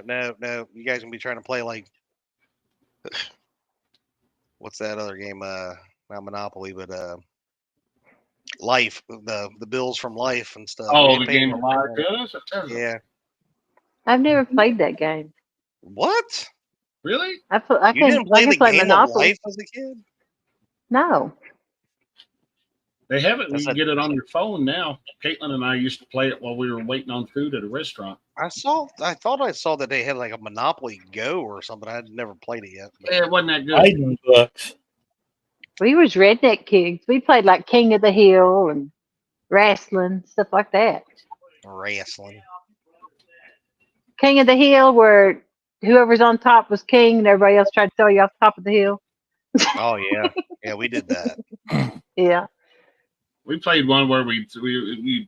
No. You guys gonna be trying to play like what's that other game? Not Monopoly, but Life. The bills from Life and stuff. Oh, You the pay game no of life. money. Yeah. Yeah. I've never played that game. What? Really? I You didn't play can the play game of Monopoly. Life as a kid? No. They have it. You That's can a- get it on your phone now. Caitlin and I used to play it while we were waiting on food at a restaurant. I thought I saw that they had like a Monopoly Go or something. I'd never played it yet. But Yeah, it wasn't that good. Biden bucks. We was redneck kids. We played like King of the Hill and wrestling, stuff like that. wrestling. King of the Hill, where whoever's on top was king and everybody else tried to throw you off the top of the hill. Oh yeah. Yeah, we did that. Yeah. We played one where we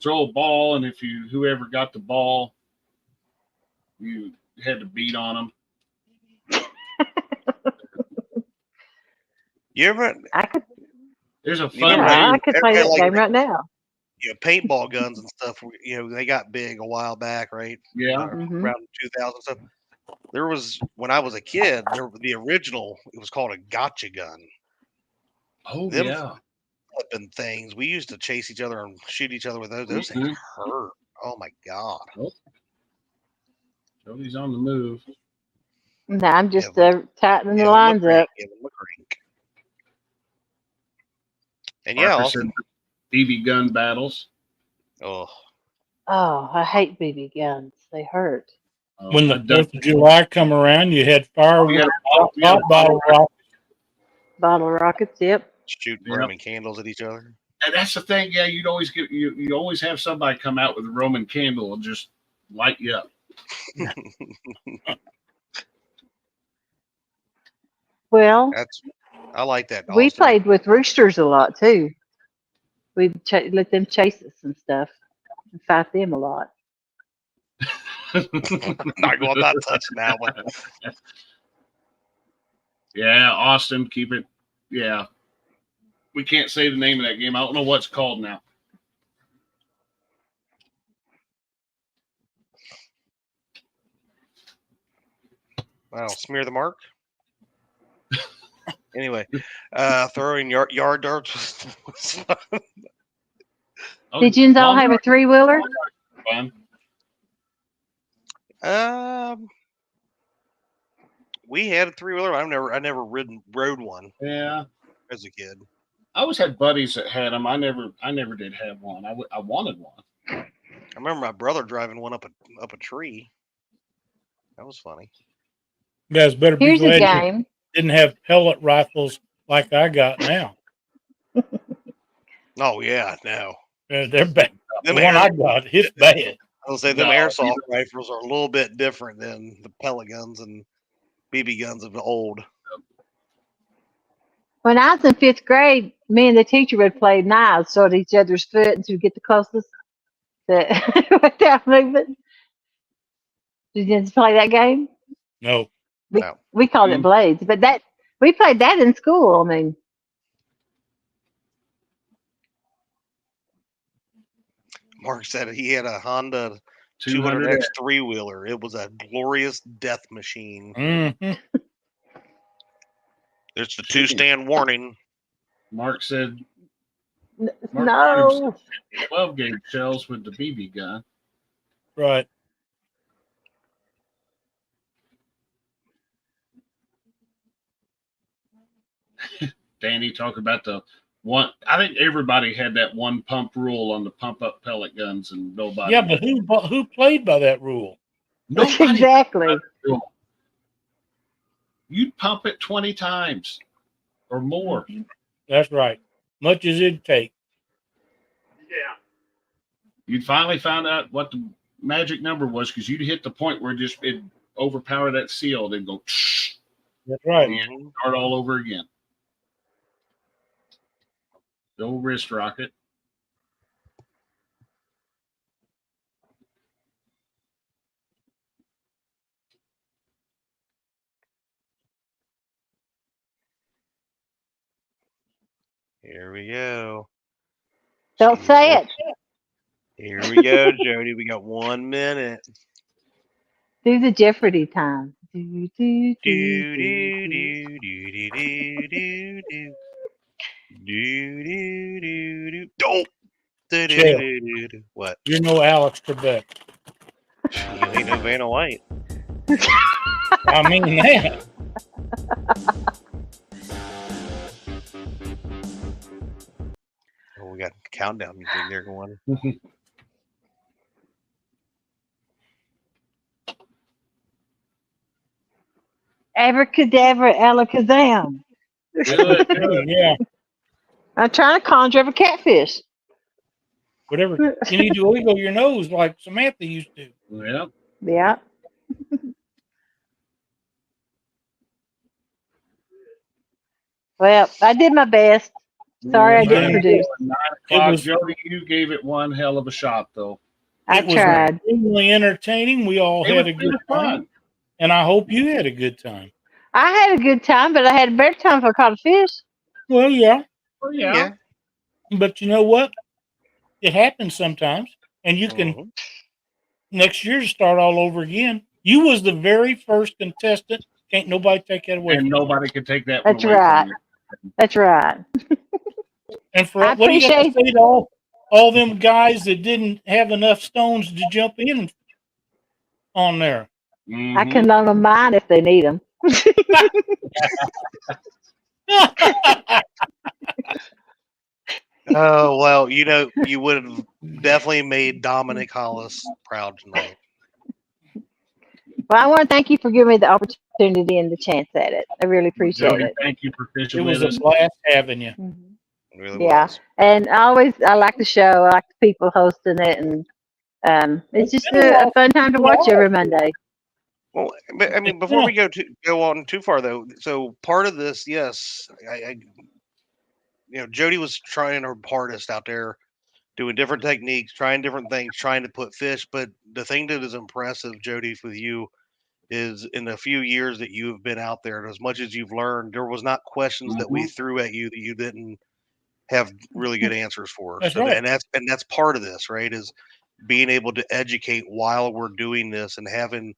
throw a ball, and if whoever got the ball, you had to beat on them. You ever I could There's a You fun remember yeah, game. I could play that like game right now. paintball guns and stuff, they got big a while back, right? Yeah. Mhm. Around 2000 stuff. There was when I was a kid, the original, it was called a gotcha gun. Oh Them yeah. flipping things. We used to chase each other and shoot each other with those. Those things hurt. Oh my god. Jody's on the move. No, I'm just Yeah, tightening the Give 'em a lines crank, up. give 'em a crank. And Parker also, said BB gun battles. oh, Oh, I hate BB guns. They hurt. When the I've done- 4th of July come around, you had fireworks, pop bottle rockets. Bottle rockets, yep. shooting Yep. Roman candles at each other. And that's the thing. Yeah, you'd always get you always have somebody come out with a Roman candle and just light you up. Well, I like that. we Austin. played with roosters a lot too. We'd let them chase us and stuff and fight them a lot. I'm not touching that one. Yeah, Austin, keep it. Yeah, we can't say the name of that game. I don't know what it's called now. Wow, smear the mark. Anyway, throwing yard darts was fun. Did you all have a 3-wheeler? Fun. We had a 3-wheeler. I never rode one Yeah, as a kid. I always had buddies that had them. I never did have one. I wanted one. I remember my brother driving one up a tree. That was funny. You guys better be Here's a glad you game. didn't have pellet rifles like I got now. Oh yeah, no. They're bad. The Them one I got, it's bad. I'll say them No, airsoft rifles are a little bit different than the pellet guns and BB guns of the old. When I was in 5th grade, me and the teacher would play knives so at each other's foot until we get the closest without moving. Did you just play that game? No. No. We called it blades, but we played that in school. I mean, Mark said he had a Honda 200. 200X 3-wheeler. It was a glorious death machine. Mm-hmm. There's the 2-stand warning. Mark said no. 12 gauge shells with the BB gun. Right. Danny talk about the one. I think everybody had that one pump rule on the pump up pellet guns, and nobody. Yeah, but who played by that rule? Nobody Exactly. You'd pump it 20 times or more. That's right. Much as it'd take. Yeah. You'd finally find out what the magic number was because you'd hit the point where it'd overpower that seal. They'd go That's right. Mhm. start all over again. The old wrist rocket. Here we go. Don't say it. Here we go, Jody. We got 1 minute. Do the Jeopardy time. Do, do, Do do, do do, do do do do do do do do do. Don't. Do, do, Chill. do, do, do. What? You're no Alex Trebek. You ain't no Vanna White. I mean that. Oh, we got countdown music there going. Abracadabra, alakazam. Good, good. Yeah. I'm trying to conjure up a catfish. Whatever. You need to wiggle your nose like Samantha used to. Yeah. Yeah. Well, I did my best. Sorry I didn't produce. 9 o'clock, was- Jody, you gave it one hell of a shot, though. I It was tried. extremely entertaining. We all It had was a good really time. fun. And I hope you had a good time. I had a good time, but I had a better time if I caught a fish. Well, yeah. Well, yeah. But you know what? It happens sometimes. And you can Mhm. next year start all over again. You was the very first contestant. Can't nobody take that away And from you. nobody could take that That's one away right. from you. That's right. And for I what do you got to appreciate- say to all them guys that didn't have enough stones to jump in on there? I Mhm. can loan them mine if they need them. Oh, well, you know, you would have definitely made Dominic Hollis proud tonight. Well, I want to thank you for giving me the opportunity and the chance at it. I really appreciate Jody, it. thank you for It fishing was with a us. blast having you. Mhm. It really Yeah. was. And I like the show. I like the people hosting it, and it's just been a a while fun time to watch every Monday. Well, but, I mean, before we go on too far though, so part of this, yes, you know, Jody was trying her hardest out there, doing different techniques, trying different things, trying to put fish. But the thing that is impressive, Jody, with you is in the few years that you have been out there, and as much as you've learned, there was not questions that we threw at you that you didn't have really good answers for. That's So, right. and that's part of this, right? Is being able to educate while we're doing this and having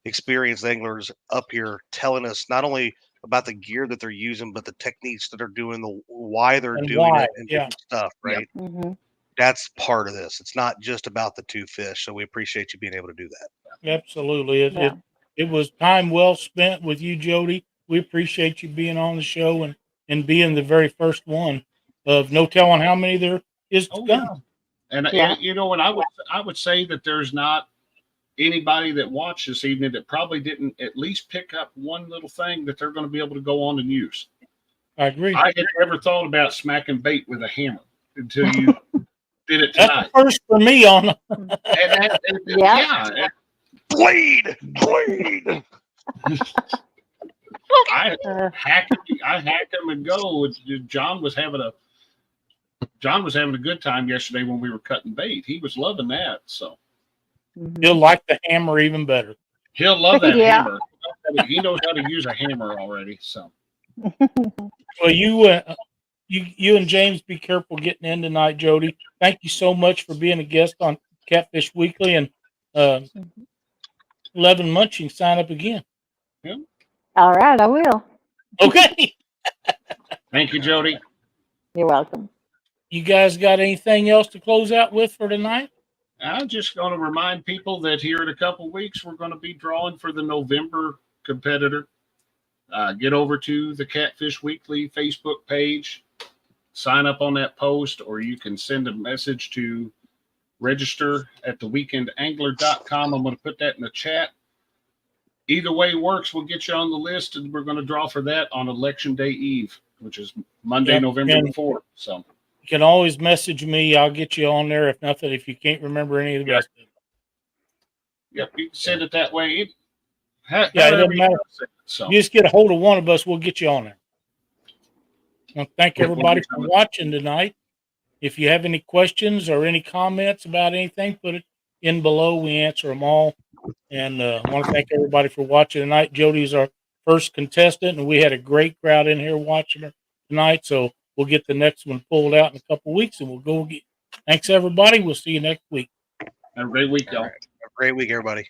experienced anglers up here telling us not only about the gear that they're using, but the techniques that they're doing, the why they're And doing why, it, and yeah. different stuff, Yeah. right? Hmm. That's part of this. It's not just about the two fish. So we appreciate you being able to do that. Absolutely. Yeah. It was time well spent with you, Jody. We appreciate you being on the show and being the very first one of no telling how many there is to Oh, come. yeah. And Yeah. you know, and I would say that there's not anybody that watched this evening that probably didn't at least pick up one little thing that they're going to be able to go on and use. I agree. I had never thought about smacking bait with a hammer until you did it That's tonight. the first for me on. Yeah. Blade. I Uh, hack him and go. John was having a good time yesterday when we were cutting bait. He was loving that. So mhm. You'll like the hammer even better. he'll love that Yeah. hammer. He knows how to use a hammer already. So Well, you and James be careful getting in tonight, Jody. Thank you so much for being a guest on Catfish Weekly, and 11 Munching sign up again. All right, I will. Okay. thank you, Jody. You're welcome. You guys got anything else to close out with for tonight? I'm just going to remind people that here in a couple weeks we're going to be drawing for the November competitor. Get over to the Catfish Weekly Facebook page, sign up on that post, or you can send a message to register at theweekendangler.com. I'm going to put that in the chat. Either way works, we'll get you on the list, and we're going to draw for that on Election Day Eve, which is Monday, Yep, November and- the 4th. So, You can always message me. I'll get you on there. If you can't remember any of the rest of it. yep, you can send it that way. Yeah, it However doesn't you matter. want to send it. So, You just get a hold of one of us. We'll get you on there. Well, thank everybody for watching tonight. If you have any questions or any comments about anything, put it in below. We answer them all. And I want to thank everybody for watching tonight. Jody's our first contestant, and we had a great crowd in here watching her tonight. So we'll get the next one pulled out in a couple of weeks, and we'll go get. Thanks, everybody. We'll see you next week. Have a great week, All y'all. right. Have a great week, everybody.